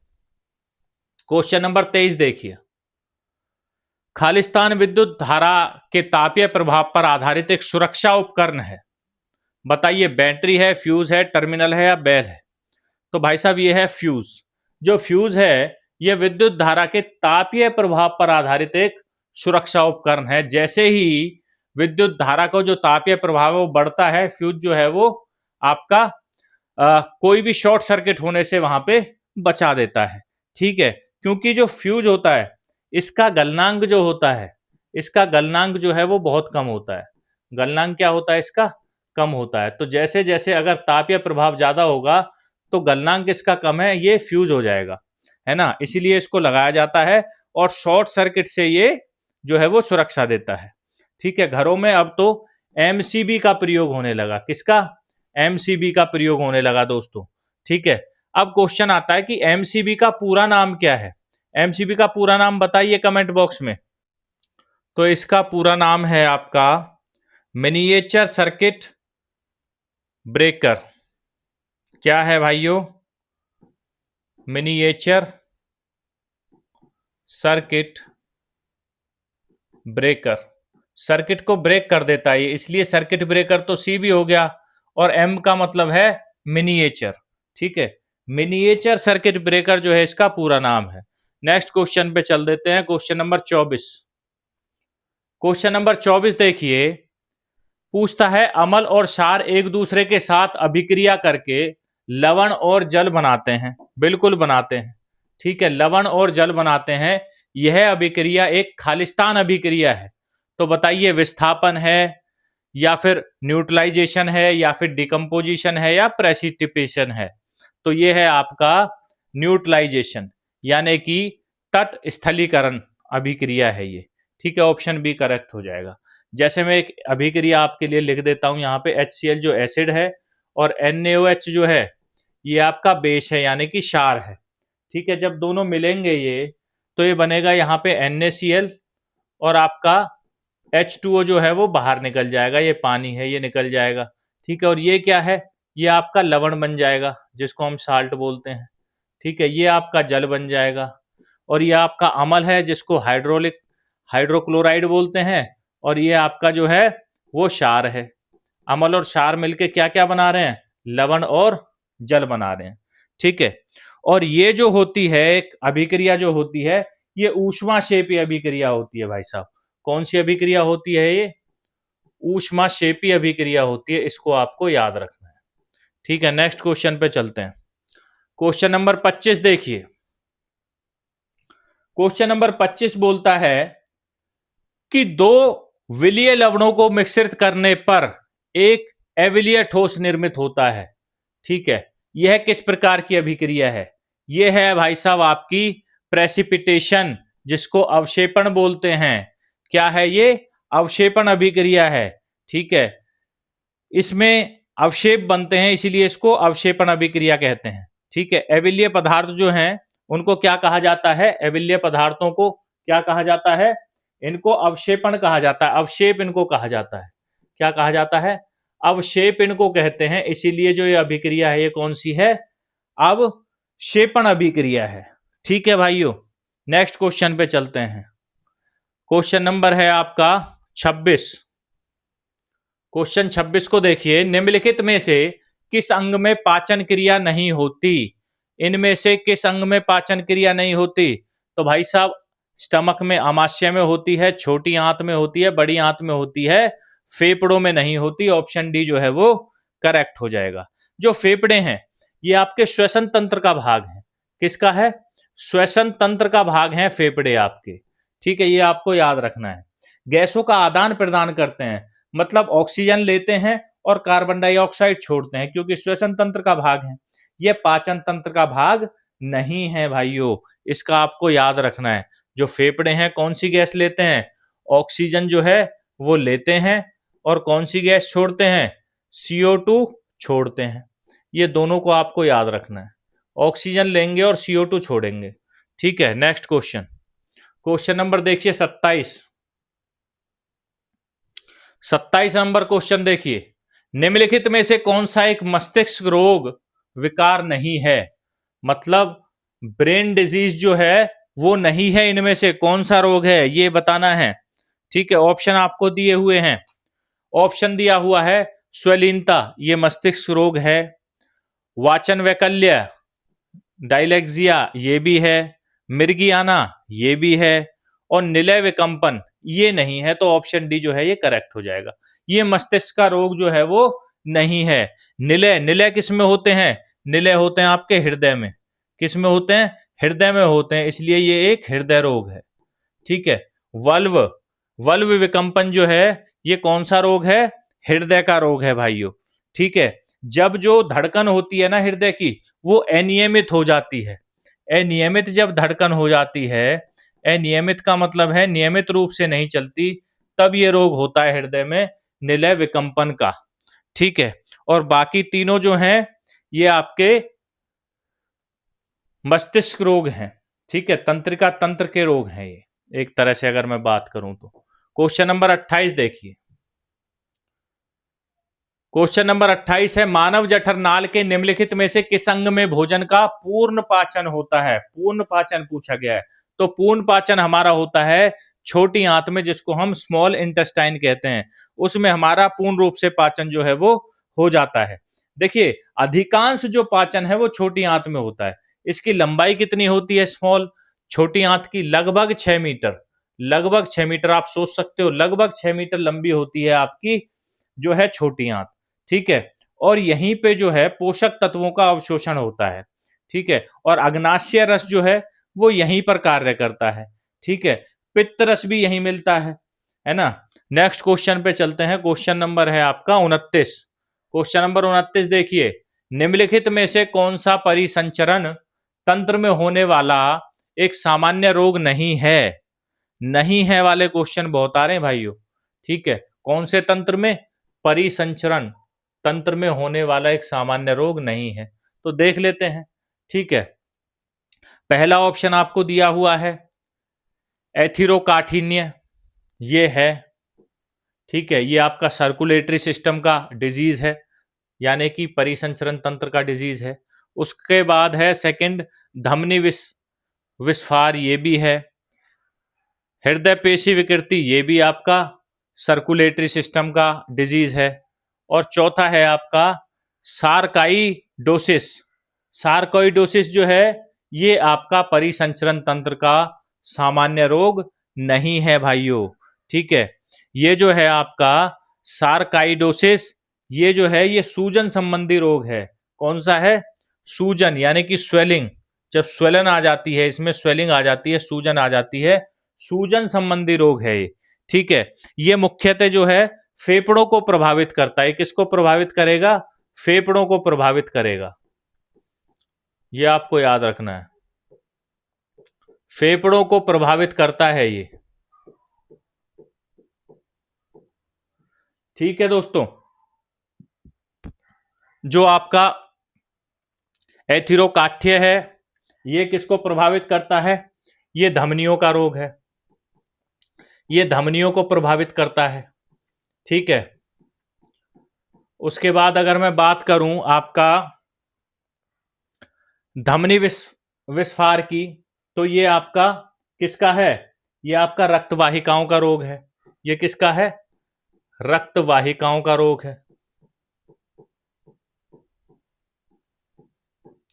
Speaker 1: क्वेश्चन नंबर 23 देखिए। खालिस्तान विद्युत धारा के तापीय प्रभाव पर आधारित एक सुरक्षा उपकरण है। बताइए, बैटरी है, फ्यूज है, टर्मिनल है या बेल है? तो भाई साहब ये है फ्यूज। जो फ्यूज है ये विद्युत धारा के तापीय प्रभाव पर आधारित एक सुरक्षा उपकरण है। जैसे ही विद्युत धारा को जो तापीय प्रभाव है वो बढ़ता है, फ्यूज जो है वो आपका कोई भी शॉर्ट सर्किट होने से वहां पे बचा देता है, ठीक है। क्योंकि जो फ्यूज होता है इसका गलनांक जो होता है, इसका गलनांक जो है वो बहुत कम होता है। गलनांक क्या होता है इसका? कम होता है। तो जैसे जैसे अगर तापीय प्रभाव ज्यादा होगा तो गलनांक इसका कम है, ये फ्यूज हो जाएगा, है ना। इसीलिए इसको लगाया जाता है और शॉर्ट सर्किट से ये जो है वो सुरक्षा देता है, ठीक है। घरों में अब तो एमसीबी का प्रयोग होने लगा। किसका? एमसीबी का प्रयोग होने लगा दोस्तों, ठीक है। अब क्वेश्चन आता है कि एमसीबी का पूरा नाम क्या है? एमसीबी का पूरा नाम बताइए कमेंट बॉक्स में। तो इसका पूरा नाम है आपका मिनिएचर सर्किट ब्रेकर। क्या है भाइयों? Miniature circuit breaker. सर्किट को ब्रेक कर देता है, इसलिए सर्किट ब्रेकर तो सी भी हो गया। और एम का मतलब है मिनिएचर, ठीक है। मिनिएचर सर्किट ब्रेकर जो है इसका पूरा नाम है। नेक्स्ट क्वेश्चन पे चल देते हैं, क्वेश्चन नंबर 24। क्वेश्चन नंबर 24 देखिए, पूछता है अम्ल और क्षार एक दूसरे के साथ अभिक्रिया करके लवण और जल बनाते हैं। बिल्कुल बनाते हैं, ठीक है, लवण और जल बनाते हैं। यह अभिक्रिया एक खालिस्तान अभिक्रिया है। तो बताइए, विस्थापन है या फिर न्यूट्रलाइजेशन है या फिर डिकम्पोजिशन है या प्रेसिपिटेशन है? तो यह है आपका न्यूट्रलाइजेशन, यानी कि तटस्थलीकरण अभिक्रिया है ये, ठीक है। ऑप्शन बी करेक्ट हो जाएगा। जैसे मैं एक अभिक्रिया आपके लिए लिख देता हूं यहाँ पे, HCl जो एसिड है और NaOH जो है ये आपका बेस है, यानी कि क्षार है, ठीक है। जब दोनों मिलेंगे ये तो ये बनेगा यहाँ पे NaCl और आपका H2O जो है वो बाहर निकल जाएगा, ये पानी है ये निकल जाएगा, ठीक है। और ये क्या है? ये आपका लवण बन जाएगा जिसको हम साल्ट बोलते हैं, ठीक है। ये आपका जल बन जाएगा। और ये आपका अम्ल है जिसको हाइड्रोक्लोराइड बोलते हैं। और ये आपका जो है वो क्षार है। अम्ल और क्षार मिलके क्या क्या बना रहे हैं? लवण और जल बना रहे हैं, ठीक है। और ये जो होती है एक अभिक्रिया जो होती है ये ऊष्माक्षेपी अभिक्रिया होती है भाई साहब। कौन सी अभिक्रिया होती है ये? ऊष्माक्षेपी अभिक्रिया होती है, इसको आपको याद रखना है, ठीक है। नेक्स्ट क्वेश्चन पे चलते हैं। क्वेश्चन नंबर 25 देखिए। क्वेश्चन नंबर 25 बोलता है कि दो विलीय लवणों को मिश्रित करने पर एक अविलीय ठोस निर्मित होता है, ठीक है। यह किस प्रकार की अभिक्रिया है? यह है भाई साहब आपकी प्रेसिपिटेशन, जिसको अवक्षेपण बोलते हैं। क्या है ये? अवक्षेपण अभिक्रिया है, ठीक है। इसमें अवक्षेप बनते हैं इसीलिए इसको अवक्षेपण अभिक्रिया कहते हैं, ठीक है। अविलीय पदार्थ जो हैं उनको क्या कहा जाता है? अविलीय पदार्थों को क्या कहा जाता है? इनको अवक्षेपण कहा जाता है, अवक्षेप इनको कहा जाता है। क्या कहा जाता है? अवक्षेप इनको कहते हैं। इसीलिए जो ये अभिक्रिया है ये कौन सी है? अवक्षेपण अभिक्रिया है, ठीक है भाइयों। नेक्स्ट क्वेश्चन पे चलते हैं। क्वेश्चन नंबर है आपका 26। क्वेश्चन 26 को देखिए, निम्नलिखित में से किस अंग में पाचन क्रिया नहीं होती? इनमें से किस अंग में पाचन क्रिया नहीं होती? तो भाई साहब स्टमक में, आमाशय में होती है, छोटी आंत में होती है, बड़ी आंत में होती है, फेफड़ों में नहीं होती। ऑप्शन डी जो है वो करेक्ट हो जाएगा। जो फेफड़े हैं ये आपके श्वसन तंत्र का भाग है। किसका है? श्वसन तंत्र का भाग है फेफड़े आपके, ठीक है। ये आपको याद रखना है। गैसों का आदान प्रदान करते हैं, मतलब ऑक्सीजन लेते हैं और कार्बन डाइऑक्साइड छोड़ते हैं, क्योंकि श्वसन तंत्र का भाग है। यह पाचन तंत्र का भाग नहीं है भाइयों, इसका आपको याद रखना है। जो फेफड़े हैं कौन सी गैस लेते हैं? ऑक्सीजन जो है वो लेते हैं और कौन सी गैस छोड़ते हैं? CO2 छोड़ते हैं। ये दोनों को आपको याद रखना है। ऑक्सीजन लेंगे और CO2 छोड़ेंगे। ठीक है, नेक्स्ट क्वेश्चन। क्वेश्चन नंबर देखिए 27। 27 नंबर क्वेश्चन देखिए, निम्नलिखित में से कौन सा एक मस्तिष्क रोग विकार नहीं है? मतलब ब्रेन डिजीज जो है वो नहीं है, इनमें से कौन सा रोग है ये बताना है। ठीक है, ऑप्शन आपको दिए हुए हैं। ऑप्शन दिया हुआ है स्वलीनता, ये मस्तिष्क रोग है। वाचन वैकल्य, डायलेक्सिया, ये भी है। मिर्गियाना, ये भी है। और निलय विकम्पन, ये नहीं है। तो ऑप्शन डी जो है ये करेक्ट हो जाएगा। ये मस्तिष्क का रोग जो है वो नहीं है। निलय, निलय किस में होते हैं? निलय होते हैं आपके हृदय में। किस में होते हैं? हृदय में होते हैं, इसलिए ये एक हृदय रोग है। ठीक है। वल्व, वल्व विकम्पन जो है ये कौन सा रोग है? हृदय का रोग है भाइयों। ठीक है, जब जो धड़कन होती है ना हृदय की, वो अनियमित हो जाती है। अनियमित जब धड़कन हो जाती है, अनियमित का मतलब है नियमित रूप से नहीं चलती, तब ये रोग होता है हृदय में निलय विकम्पन का। ठीक है, और बाकी तीनों जो हैं ये आपके मस्तिष्क रोग हैं। ठीक है, तंत्रिका तंत्र के रोग हैं ये, एक तरह से अगर मैं बात करूं तो। क्वेश्चन नंबर 28 देखिए। क्वेश्चन नंबर 28 है, मानव जठर नाल के निम्नलिखित में से किस अंग में भोजन का पूर्ण पाचन होता है? पूर्ण पाचन पूछा गया है। तो पूर्ण पाचन हमारा होता है छोटी आंत में, जिसको हम स्मॉल इंटेस्टाइन कहते हैं। उसमें हमारा पूर्ण रूप से पाचन जो है वो हो जाता है। देखिए, अधिकांश जो पाचन है वो छोटी आंत में होता है। इसकी लंबाई कितनी होती है स्मॉल, छोटी आंत की? लगभग 6 मीटर। लगभग 6 मीटर, आप सोच सकते हो लगभग 6 मीटर लंबी होती है आपकी जो है छोटी आंत। ठीक है, और यहीं पे जो है पोषक तत्वों का अवशोषण होता है। ठीक है, और अग्नाशय रस जो है वो यहीं पर कार्य करता है। ठीक है, पित्त रस भी यहीं मिलता है ना। नेक्स्ट क्वेश्चन पे चलते हैं। क्वेश्चन नंबर है आपका 29। क्वेश्चन नंबर 29 देखिए, निम्नलिखित में से कौन सा परिसंचरण तंत्र में होने वाला एक सामान्य रोग नहीं है? नहीं है वाले क्वेश्चन बहुत आ रहे हैं भाइयों। ठीक है, कौन से तंत्र में? परिसंचरण तंत्र में होने वाला एक सामान्य रोग नहीं है। तो देख लेते हैं। ठीक है, पहला ऑप्शन आपको दिया हुआ है एथिरोकाठिन्य, ये है। ठीक है, ये आपका सर्कुलेटरी सिस्टम का डिजीज है, यानी कि परिसंचरण तंत्र का डिजीज है। उसके बाद है सेकंड धमनी विस्फार, ये भी है। हृदय पेशी विकृति, ये भी आपका सर्कुलेटरी सिस्टम का डिजीज है। और चौथा है आपका सार्काइडोसिस। सार्कोइडोसिस जो है ये आपका परिसंचरण तंत्र का सामान्य रोग नहीं है भाइयों। ठीक है, ये जो है आपका सार्काइडोसिस, ये जो है ये सूजन संबंधी रोग है। कौन सा है? सूजन, यानी कि स्वेलिंग। जब स्वेलन आ जाती है, इसमें स्वेलिंग आ जाती है, सूजन आ जाती है, सूजन संबंधी रोग है ये। ठीक है, ये मुख्यतः जो है फेफड़ों को प्रभावित करता है। किसको प्रभावित करेगा? फेफड़ों को प्रभावित करेगा, ये आपको याद रखना है। फेफड़ों को प्रभावित करता है ये। ठीक है दोस्तों, जो आपका एथिरोकाठ्य है ये किसको प्रभावित करता है? ये धमनियों का रोग है, ये धमनियों को प्रभावित करता है। ठीक है, उसके बाद अगर मैं बात करूं आपका धमनी विस्फार की, तो ये आपका किसका है? ये आपका रक्त वाहिकाओं का रोग है। ये किसका है? रक्त वाहिकाओं का रोग है।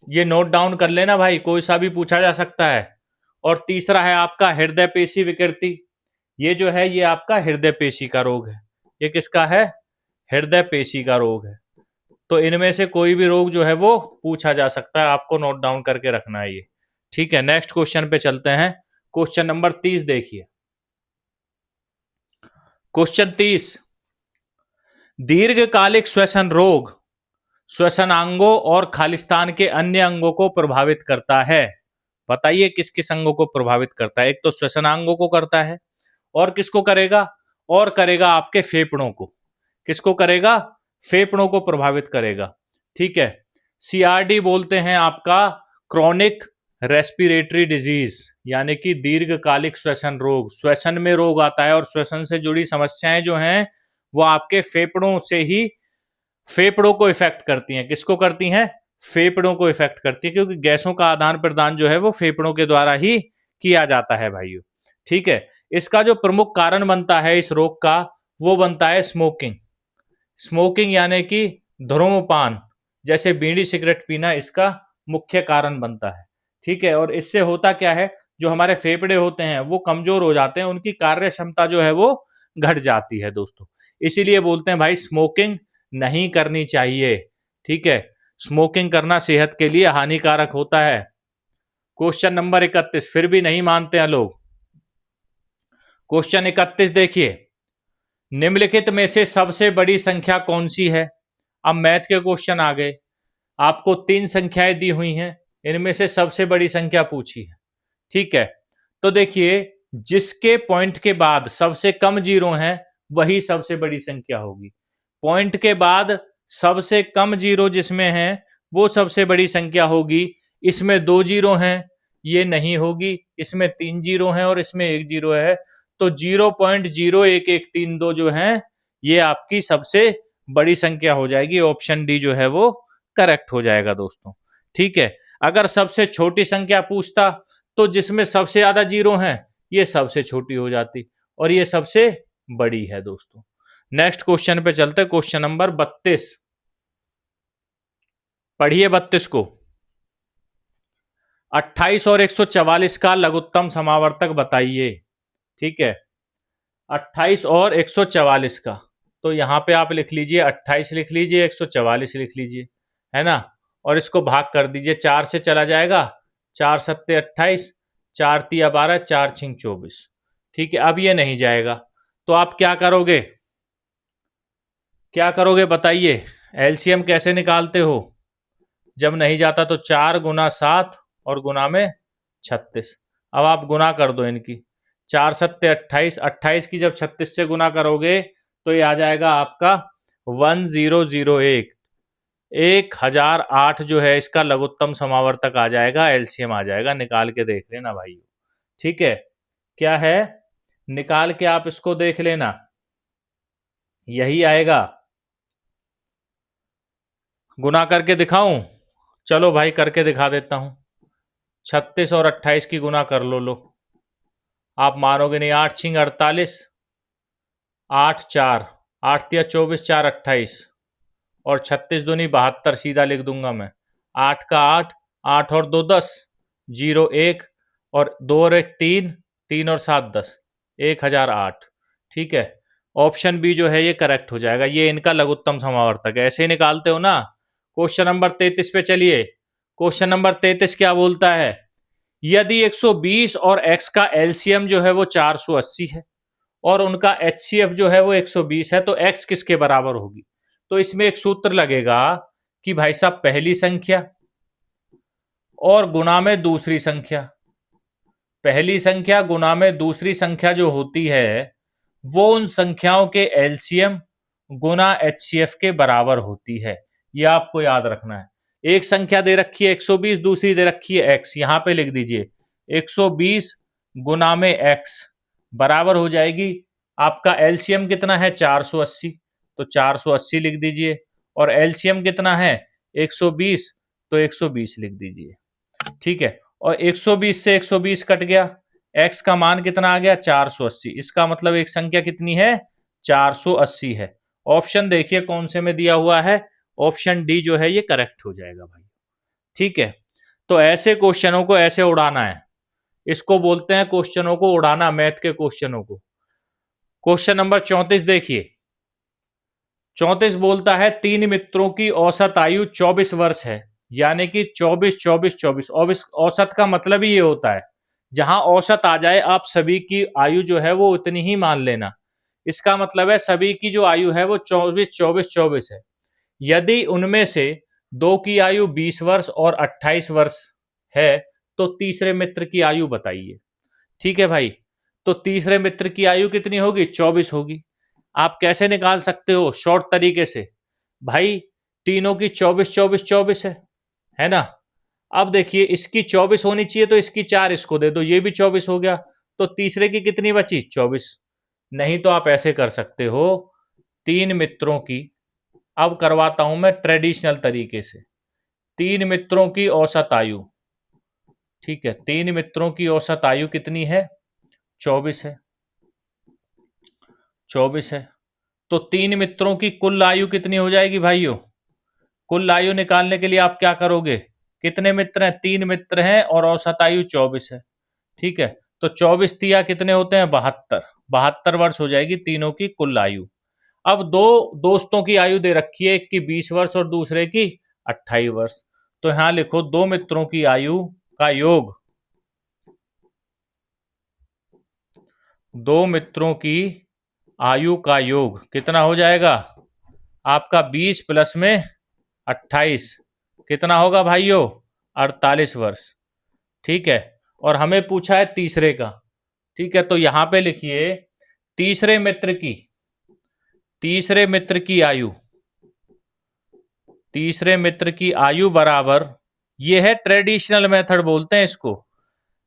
Speaker 1: ये नोट डाउन कर लेना भाई, कोई सा भी पूछा जा सकता है। और तीसरा है आपका हृदय पेशी विकृति, ये जो है ये आपका हृदय पेशी का रोग है। ये किसका है? हृदय पेशी का रोग है। तो इनमें से कोई भी रोग जो है वो पूछा जा सकता है, आपको नोट डाउन करके रखना है ये। ठीक है, नेक्स्ट क्वेश्चन पे चलते हैं। क्वेश्चन नंबर 30 देखिए। क्वेश्चन 30, दीर्घकालिक श्वसन रोग श्वसनांगों और खालिस्तान के अन्य अंगों को प्रभावित करता है। बताइए किस किस अंगों को प्रभावित करता है? एक तो श्वसनांगों को करता है, और किसको करेगा? और करेगा आपके फेफड़ों को। किसको करेगा? फेफड़ों को प्रभावित करेगा। ठीक है, CRD बोलते हैं आपका क्रॉनिक रेस्पिरेटरी डिजीज यानी कि दीर्घकालिक श्वसन रोग, श्वसन में रोग आता है और श्वसन से जुड़ी समस्याएं जो हैं वो आपके फेफड़ों से ही, फेफड़ों को इफेक्ट करती हैं। किसको करती हैं? फेफड़ों को इफेक्ट करती है, क्योंकि गैसों का आदान प्रदान जो है वो फेफड़ों के द्वारा ही किया जाता है भाइयों। ठीक है, इसका जो प्रमुख कारण बनता है इस रोग का, वो बनता है स्मोकिंग। स्मोकिंग यानी कि धूम्रपान, जैसे बीड़ी सिगरेट पीना इसका मुख्य कारण बनता है। ठीक है, और इससे होता क्या है, जो हमारे फेफड़े होते हैं वो कमजोर हो जाते हैं, उनकी कार्य क्षमता जो है वो घट जाती है दोस्तों। इसीलिए बोलते हैं भाई स्मोकिंग नहीं करनी चाहिए। ठीक है, स्मोकिंग करना सेहत के लिए हानिकारक होता है। क्वेश्चन नंबर 31, फिर भी नहीं मानते हैं लोग। क्वेश्चन 31 देखिए, निम्नलिखित में से सबसे बड़ी संख्या कौन सी है? अब मैथ के क्वेश्चन आ गए, आपको 3 संख्याएं दी हुई हैं, इनमें से सबसे बड़ी संख्या पूछी है। ठीक है, तो देखिए जिसके पॉइंट के बाद सबसे कम जीरो हैं वही सबसे बड़ी संख्या होगी। पॉइंट के बाद सबसे कम जीरो जिसमें है वो सबसे बड़ी संख्या होगी। इसमें 2 जीरो हैं, ये नहीं होगी। इसमें 3 जीरो हैं और इसमें 1 जीरो है, तो 0.01132 जो है ये आपकी सबसे बड़ी संख्या हो जाएगी। ऑप्शन डी जो है वो करेक्ट हो जाएगा दोस्तों। ठीक है, अगर सबसे छोटी संख्या पूछता तो जिसमें सबसे ज्यादा जीरो हैं ये सबसे छोटी हो जाती और ये सबसे बड़ी है दोस्तों। नेक्स्ट क्वेश्चन पे चलते, क्वेश्चन नंबर 32, पढ़िए 32 को। 28 और 144 का लघुत्तम समावर्तक बताइए। ठीक है, 28 और 144 का, तो यहां पे आप लिख लीजिए 28 लिख लीजिए, 144 लिख लीजिए, है ना, और इसको भाग कर दीजिए, 4 से चला जाएगा, 4 सत्ते 28, 4 तिया 12, 4 छिंग 24। ठीक है, अब ये नहीं जाएगा, तो आप क्या करोगे, क्या करोगे बताइए? एलसीएम कैसे निकालते हो? जब नहीं जाता तो 4 गुना 7 और गुना में 36। अब आप गुना कर दो इनकी, 4 सत्ते 28, 28 की जब 36 से गुना करोगे तो ये आ जाएगा आपका 1001, 1008 जो है इसका लघुत्तम समावर्तक आ जाएगा, एलसीएम आ जाएगा। निकाल के देख लेना भाई। ठीक है, क्या है, निकाल के आप इसको देख लेना, यही आएगा। गुना करके दिखाऊं? चलो भाई करके दिखा देता हूं। 36 और 28 की गुना कर लो, आप मानोगे नहीं। 8 छिंग 48, 8 4, 8 तिया 24, 4 28 और 36 दूनी 72, सीधा लिख दूंगा मैं। 8 का 8, 8 और 2 10, 0 1 और 2 और 1 3, 3 और 7 10, 1008। ठीक है, ऑप्शन बी जो है ये करेक्ट हो जाएगा। ये इनका लघुत्तम समावर्तक है, ऐसे ही निकालते हो ना। क्वेश्चन नंबर 33 पे चलिए। क्वेश्चन नंबर 33 क्या बोलता है, यदि 120 और x का एलसीएम जो है वो 480 है और उनका एचसीएफ जो है वो 120 है, तो x किसके बराबर होगी? तो इसमें एक सूत्र लगेगा कि भाई साहब पहली संख्या और गुना में दूसरी संख्या, पहली संख्या गुना में दूसरी संख्या जो होती है वो उन संख्याओं के एलसीएम गुना एचसीएफ के बराबर होती है। ये आपको याद रखना है। एक संख्या दे रखी है 120, दूसरी दे रखी है x, यहां पे लिख दीजिए 120 गुना में x बराबर हो जाएगी, आपका एलसीएम कितना है 480, तो 480 लिख दीजिए, और एलसीएम कितना है 120, तो 120 लिख दीजिए। ठीक है, और 120 से 120 कट गया, x का मान कितना आ गया 480, इसका मतलब एक संख्या कितनी है 480 है। ऑप्शन देखिए कौन से में दिया हुआ है, ऑप्शन डी जो है ये करेक्ट हो जाएगा भाई। ठीक है, तो ऐसे क्वेश्चनों को ऐसे उड़ाना है, इसको बोलते हैं क्वेश्चनों को उड़ाना, मैथ के क्वेश्चनों को। क्वेश्चन नंबर 34 देखिए। 34 बोलता है 3 मित्रों की औसत आयु 24 वर्ष है, यानी कि 24 24 24। औसत का मतलब ही ये होता है, जहां औसत आ जाए आप सभी की आयु जो है वो उतनी ही मान लेना। इसका मतलब है सभी की जो आयु है वो 24 24 24 है। यदि उनमें से 2 की आयु 20 वर्ष और 28 वर्ष है तो तीसरे मित्र की आयु बताइए। ठीक है भाई, तो तीसरे मित्र की आयु कितनी होगी 24 होगी। आप कैसे निकाल सकते हो, शॉर्ट तरीके से, भाई तीनों की 24 24 24 है ना। अब देखिए इसकी 24 होनी चाहिए तो इसकी 4 इसको दे दो, ये भी 24 हो गया। तो तीसरे की कितनी बची? 24। नहीं तो आप ऐसे कर सकते हो, 3 मित्रों की, अब करवाता हूं मैं ट्रेडिशनल तरीके से, 3 मित्रों की औसत आयु। ठीक है, 3 मित्रों की औसत आयु कितनी है? 24 है। 24 है। तो 3 मित्रों की कुल आयु कितनी हो जाएगी भाइयों? कुल आयु निकालने के लिए आप क्या करोगे? कितने मित्र हैं? 3 मित्र हैं और औसत आयु 24 है। ठीक है, तो 24 तिया कितने होते हैं? 72। 72 वर्ष हो जाएगी तीनों की कुल आयु। अब दो दोस्तों की आयु दे रखी है, एक की 20 वर्ष और दूसरे की 28 वर्ष। तो यहां लिखो 2 मित्रों की आयु का योग, 2 मित्रों की आयु का योग कितना हो जाएगा? आपका 20 प्लस में 28 कितना होगा भाइयों? 48 वर्ष। ठीक है, और हमें पूछा है तीसरे का। ठीक है, तो यहां पे लिखिए तीसरे मित्र की, तीसरे मित्र की आयु, तीसरे मित्र की आयु बराबर, ये है ट्रेडिशनल मेथड बोलते हैं इसको।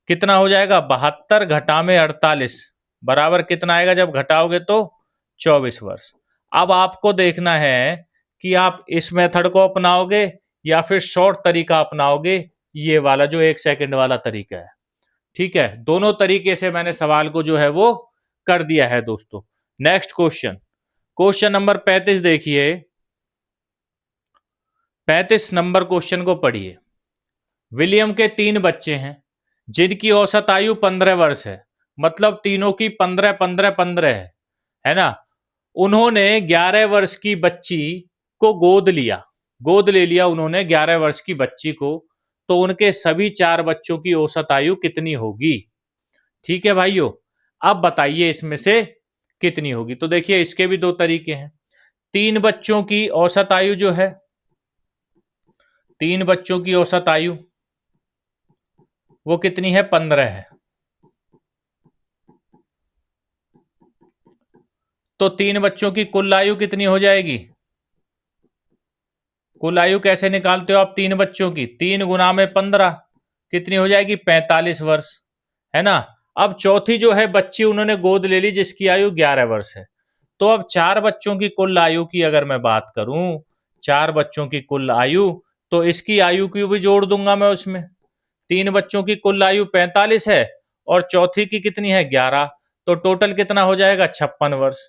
Speaker 1: कितना हो जाएगा? 72 घटा में 48 बराबर कितना आएगा जब घटाओगे? तो 24 वर्ष। अब आपको देखना है कि आप इस मेथड को अपनाओगे या फिर शॉर्ट तरीका अपनाओगे, ये वाला जो 1 सेकंड वाला तरीका है। ठीक है, दोनों तरीके से मैंने सवाल को जो है वो कर दिया है दोस्तों। नेक्स्ट क्वेश्चन, क्वेश्चन नंबर 35 देखिए। 35 नंबर क्वेश्चन को पढ़िए। विलियम के 3 बच्चे हैं जिनकी औसत आयु 15 वर्ष है, मतलब तीनों की 15 15 15 है ना। उन्होंने 11 वर्ष की बच्ची को गोद लिया, गोद ले लिया उन्होंने 11 वर्ष की बच्ची को, तो उनके सभी 4 बच्चों की औसत आयु कितनी होगी? ठीक है भाइयों, अब बताइए इसमें से कितनी होगी। तो देखिए इसके भी 2 तरीके हैं। 3 बच्चों की औसत आयु जो है, 3 बच्चों की औसत आयु वो कितनी है? 15 है। तो 3 बच्चों की कुल आयु कितनी हो जाएगी? कुल आयु कैसे निकालते हो आप 3 बच्चों की? 3 गुना में 15 कितनी हो जाएगी? 45 वर्ष, है ना। अब चौथी जो है बच्ची उन्होंने गोद ले ली जिसकी आयु 11 वर्ष है। तो अब 4 बच्चों की कुल आयु की अगर मैं बात करूं, 4 बच्चों की कुल आयु, तो इसकी आयु की भी जोड़ दूंगा मैं उसमें। 3 बच्चों की कुल आयु 45 है और चौथी की कितनी है? 11। तो टोटल कितना हो जाएगा? 56 वर्ष।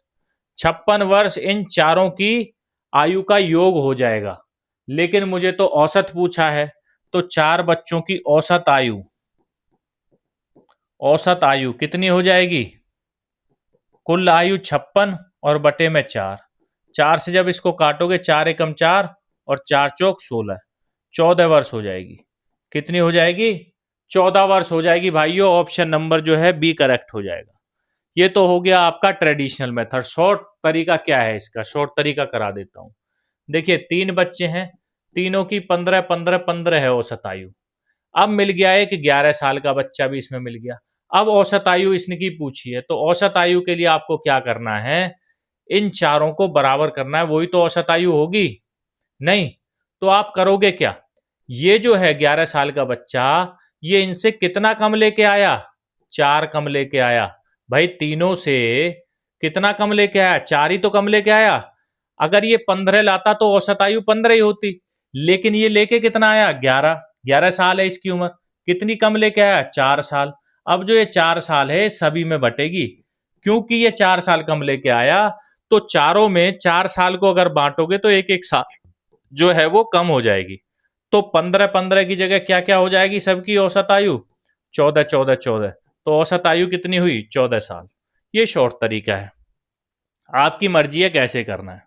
Speaker 1: 56 वर्ष इन चारों की आयु का योग हो जाएगा। लेकिन मुझे तो औसत पूछा है, तो 4 बच्चों की औसत आयु, औसत आयु कितनी हो जाएगी? कुल आयु 56 और बटे में 4, 4 से जब इसको काटोगे 4 एकम 4 और 4 चौक 16, 14 वर्ष हो जाएगी। कितनी हो जाएगी? 14 वर्ष हो जाएगी भाइयों। ऑप्शन नंबर जो है बी करेक्ट हो जाएगा। ये तो हो गया आपका ट्रेडिशनल मेथड। शॉर्ट तरीका क्या है इसका? शॉर्ट तरीका करा देता हूं। देखिए 3 बच्चे हैं, तीनों की 15 15 15 है औसत आयु। अब मिल गया एक 11 साल का बच्चा भी इसमें मिल गया। अब औसत आयु इसकी पूछी है, तो औसत आयु के लिए आपको क्या करना है? इन चारों को बराबर करना है, वही तो औसत आयु होगी। नहीं तो आप करोगे क्या? ये जो है 11 साल का बच्चा, ये इनसे कितना कम लेके आया? 4 कम लेके आया। भाई तीनों से कितना कम लेके आया? 4 ही तो कम लेके आया। अगर ये 15 लाता तो औसत आयु 15 ही होती, लेकिन ये लेके कितना आया? 11। 11 साल है इसकी उम्र, कितनी कम लेके आया? 4 साल। अब जो ये 4 साल है सभी में बटेगी, क्योंकि ये 4 साल कम लेके आया, तो चारों में 4 साल को अगर बांटोगे तो एक एक साल जो है वो कम हो जाएगी। तो 15 15 की जगह क्या क्या हो जाएगी सबकी औसत आयु? 14 14 14। तो औसत आयु कितनी हुई? 14 साल। ये शॉर्ट तरीका है, आपकी मर्जी है कैसे करना है,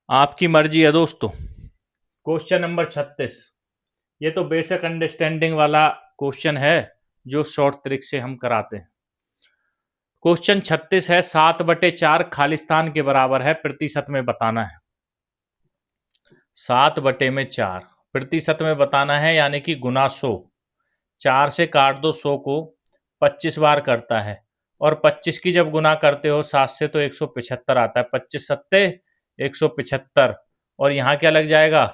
Speaker 1: आपकी मर्जी है दोस्तों। क्वेश्चन नंबर 36, ये तो बेसिक अंडरस्टैंडिंग वाला क्वेश्चन है जो शॉर्ट ट्रिक से हम कराते हैं। क्वेश्चन 36 है, 7/4 खालिस्तान के बराबर है, प्रतिशत में बताना है। 7/4 प्रतिशत में बताना है, यानी कि गुना 100। 4 से काट दो 100 को, 25 बार करता है, और 25 की जब गुना करते हो 7 से तो 175 आता है। 25 सत्ते 175, और यहाँ क्या लग जाएगा?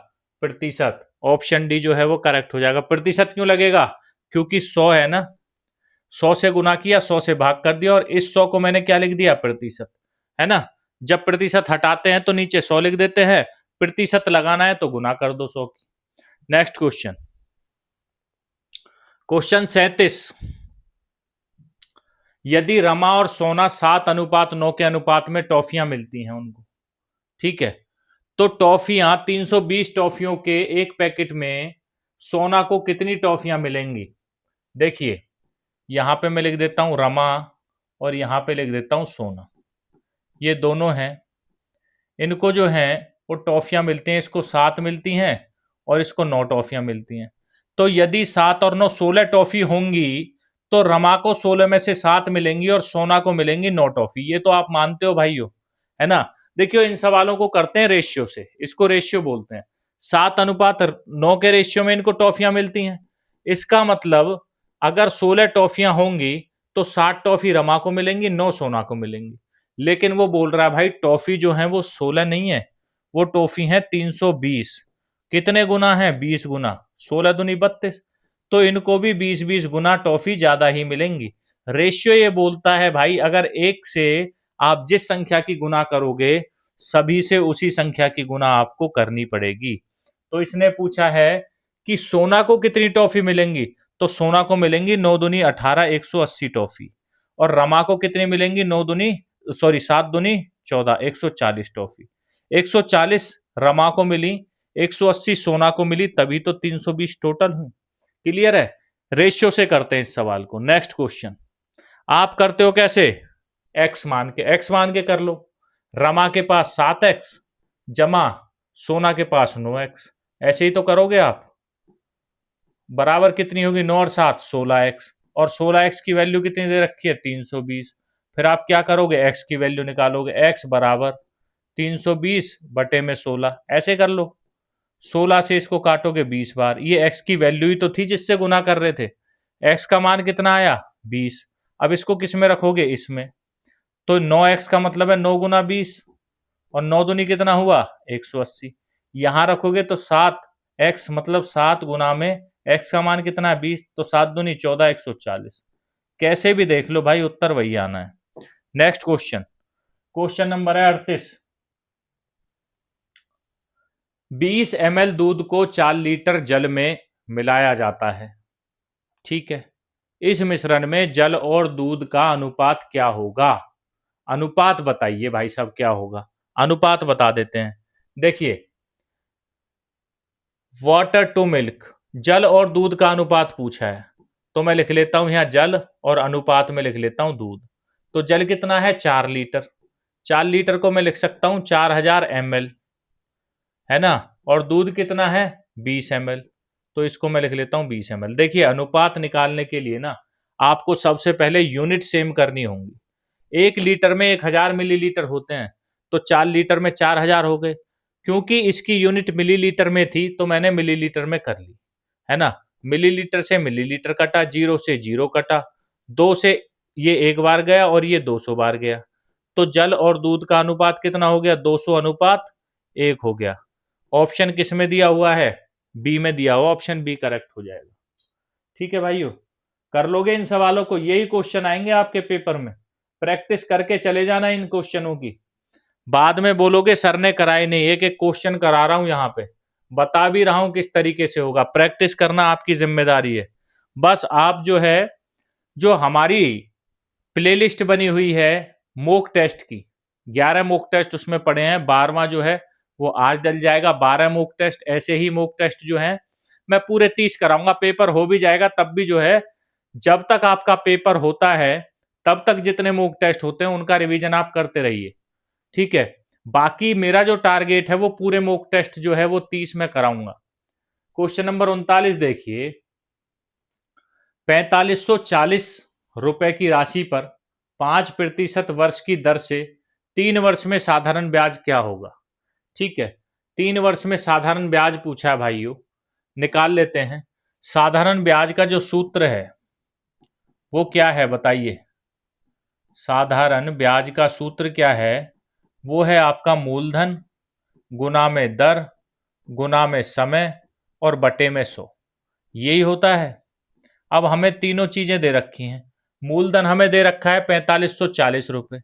Speaker 1: प्रतिशत। ऑप्शन डी जो है वो करेक्ट हो जाएगा। प्रतिशत क्यों लगेगा? क्योंकि 100 है ना, 100 से गुना किया, 100 से भाग कर दिया, और इस 100 को मैंने क्या लिख दिया? प्रतिशत, है ना। जब प्रतिशत हटाते हैं तो नीचे 100 लिख देते हैं, प्रतिशत लगाना है तो गुना कर दो 100 की। Next question, question 37। यदि रमा और सोना 7:9 के अनुपात में टॉफियां मिलती हैं उनको, ठीक है, तो टॉफियां 320 टॉफियों के एक पैकेट में सोना को कितनी टॉफियां मिलेंगी? देखिए, यहां पे मैं लिख देता हूं रमा और यहां पे लिख देता हूं सोना, ये दोनों हैं। इनको जो है वो टॉफियां मिलती हैं, इसको 7 मिलती हैं और इसको 9 टॉफियां मिलती हैं। तो यदि 7 और 9 16 टॉफी होंगी तो रमा को 16 में से 7 मिलेंगी और सोना को मिलेंगी 9 टॉफी। ये तो आप मानते हो भाइयों, है ना। देखियो, इन सवालों को करते हैं रेशियो से, इसको रेशियो बोलते हैं। 7:9 के रेशियो में इनको टॉफियां मिलती हैं। इसका मतलब अगर 16 टॉफियां होंगी तो 7 टॉफी रमा को मिलेंगी, 9 सोना को मिलेंगी। लेकिन वो बोल रहा है भाई टॉफी जो है वो 16 नहीं है, वो टॉफी है 320। कितने गुना है? 20 गुना। 16 दूनी 32, तो इनको भी 20-20 गुना टॉफी ज्यादा ही मिलेंगी। रेशियो ये बोलता है भाई अगर एक से आप जिस संख्या की गुना करोगे, सभी से उसी संख्या की गुना आपको करनी पड़ेगी। तो इसने पूछा है कि सोना को कितनी टॉफी मिलेंगी, तो सोना को मिलेंगी 9 दूनी 18, 180 टॉफी। और रमा को कितनी मिलेंगी? 7 दूनी 14, 140 टॉफी। 140 रमा को मिली, 180 सोना को मिली, तभी तो 320 टोटल हुई। क्लियर है? रेशियो से करते हैं इस सवाल को। नेक्स्ट क्वेश्चन, आप करते हो कैसे? एक्स मान के कर लो। रमा के पास 7x जमा सोना के पास 9x, ऐसे ही तो करोगे आप। बराबर कितनी होगी? 9 और 7 16x, और 16x की वैल्यू कितनी दे रखी है? 320। फिर आप क्या करोगे? x की वैल्यू निकालोगे, x बराबर 320 बटे में 16, ऐसे कर लो। 16 से इसको काटोगे 20 बार, ये x की वैल्यू ही तो थी जिससे गुना कर रहे थे। x का मान कितना आया? 20। अब इसको किस में रखोगे? इसमें। तो 9x का मतलब है 9 गुना 20, और 9 दूनी कितना हुआ? 180। यहां रखोगे तो 7x मतलब 7 गुना में x का मान कितना है? 20, तो 7 दूनी 14, 140। कैसे भी देख लो भाई, उत्तर वही आना है। नेक्स्ट क्वेश्चन, क्वेश्चन नंबर है 38। 20 ml दूध को 4 लीटर जल में मिलाया जाता है, ठीक है। इस मिश्रण में जल और दूध का अनुपात क्या होगा? अनुपात बताइए भाई साहब, क्या होगा? अनुपात बता देते हैं। देखिए, वाटर टू मिल्क, जल और दूध का अनुपात पूछा है, तो मैं लिख लेता हूं यहां जल और अनुपात में लिख लेता हूं दूध। तो जल कितना है? 4 लीटर। 4 लीटर को मैं लिख सकता हूं 4000 ml, है ना। और दूध कितना है? 20 ml, तो इसको मैं लिख लेता हूं 20 ml। देखिए, अनुपात निकालने के लिए ना आपको सबसे पहले यूनिट सेम करनी होंगी। 1 लीटर में 1000 मिलीलीटर होते हैं, तो 4 लीटर में 4000 हो गए। क्योंकि इसकी यूनिट मिलीलीटर में थी तो मैंने मिलीलीटर में कर ली, है ना। मिलीलीटर से मिलीलीटर कटा, 0 से 0 कटा, 2 से ये एक बार गया और ये 200 बार गया। तो जल और दूध का अनुपात कितना हो गया? 200 अनुपात 1 हो गया। ऑप्शन किस में दिया हुआ है? बी में दिया हुआ, ऑप्शन बी करेक्ट हो जाएगा। ठीक है भाइयों, कर लोगे इन सवालों को, यही क्वेश्चन आएंगे आपके पेपर में। प्रैक्टिस करके चले जाना इन क्वेश्चनों की, बाद में बोलोगे सर ने कराए नहीं। एक एक क्वेश्चन करा रहा हूं यहां पे, बता भी रहा हूं किस तरीके से होगा। प्रैक्टिस करना आपकी जिम्मेदारी है। बस आप जो है, जो हमारी प्लेलिस्ट बनी हुई है मॉक टेस्ट की, 11 मॉक टेस्ट उसमें पड़े हैं, 12वां जो है वो आज डल जाएगा। 12 मॉक टेस्ट, ऐसे ही मॉक टेस्ट जो है मैं पूरे 30 कराऊंगा। पेपर हो भी जाएगा तब भी जो है, जब तक आपका पेपर होता है तब तक जितने मॉक टेस्ट होते हैं उनका रिवीजन आप करते रहिए, ठीक है। बाकी मेरा जो टारगेट है वो पूरे मॉक टेस्ट जो है वो 30 में कराऊंगा। क्वेश्चन नंबर 39 देखिए, 4540 रुपए की राशि पर 5% वर्ष की दर से 3 वर्ष में साधारण ब्याज क्या होगा? ठीक है, 3 वर्ष में साधारण ब्याज पूछा है भाइयों, निकाल लेते हैं। साधारण ब्याज का जो सूत्र है वो क्या है बताइए? साधारण ब्याज का सूत्र क्या है? वो है आपका मूलधन गुना में दर गुना में समय और बटे में 100, यही होता है। अब हमें तीनों चीजें दे रखी हैं। मूलधन हमें दे रखा है 4540 रुपए,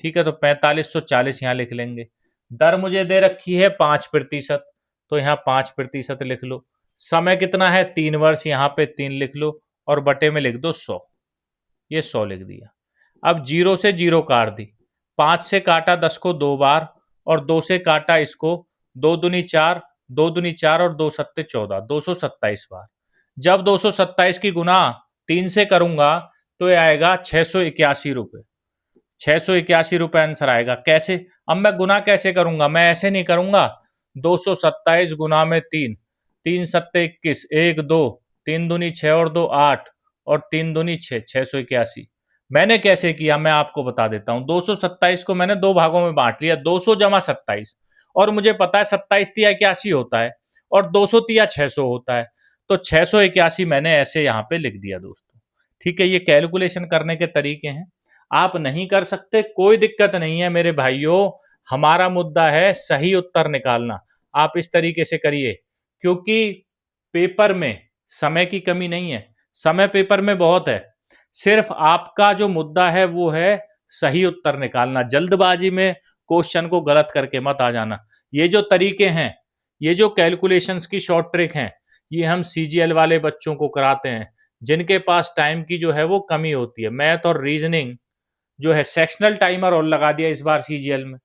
Speaker 1: ठीक है, तो 4540 यहाँ लिख लेंगे। दर मुझे दे रखी है 5%, तो यहाँ 5% लिख लो। समय कितना है 3 वर्ष, यहाँ पे 3 लिख लो और बटे में लिख दो 100, ये 100 लिख दिया। अब 0 से 0 काट दी, 5 से काटा 10 को 2 बार और 2 से काटा इसको, 2 दूनी 4, 2 दूनी 4 और 2 सत्ते 14, 227 बार। जब 227 की गुना 3 से करूंगा तो ये आएगा 681 रुपए। 681 रुपए आंसर आएगा। कैसे? अब मैं गुना कैसे करूंगा? मैं ऐसे नहीं करूंगा, 227 गुना में 3, 3 सत्ते 21, 1 2, 3 दूनी 6 और 2 8 और 3 दूनी 6, 681। मैंने कैसे किया मैं आपको बता देता हूं। 227 को मैंने 2 भागों में बांट लिया, 200 जमा 27, और मुझे पता है 27 तिया 81 होता है और 200 तिया 600 होता है, तो 681 मैंने ऐसे यहां पे लिख दिया दोस्तों। ठीक है, ये कैलकुलेशन करने के तरीके हैं। आप नहीं कर सकते, कोई दिक्कत नहीं है मेरे भाइयों। हमारा मुद्दा है सही उत्तर निकालना। आप इस तरीके से करिए, क्योंकि पेपर में समय की कमी नहीं है, समय पेपर में बहुत है। सिर्फ आपका जो मुद्दा है वो है सही उत्तर निकालना। जल्दबाजी में क्वेश्चन को गलत करके मत आ जाना। ये जो तरीके हैं, ये जो कैलकुलेशंस की शॉर्ट ट्रिक हैं, ये हम सीजीएल वाले बच्चों को कराते हैं जिनके पास टाइम की जो है वो कमी होती है। मैथ और रीजनिंग जो है, सेक्शनल टाइमर और लगा दिया इस बार सीजीएल में।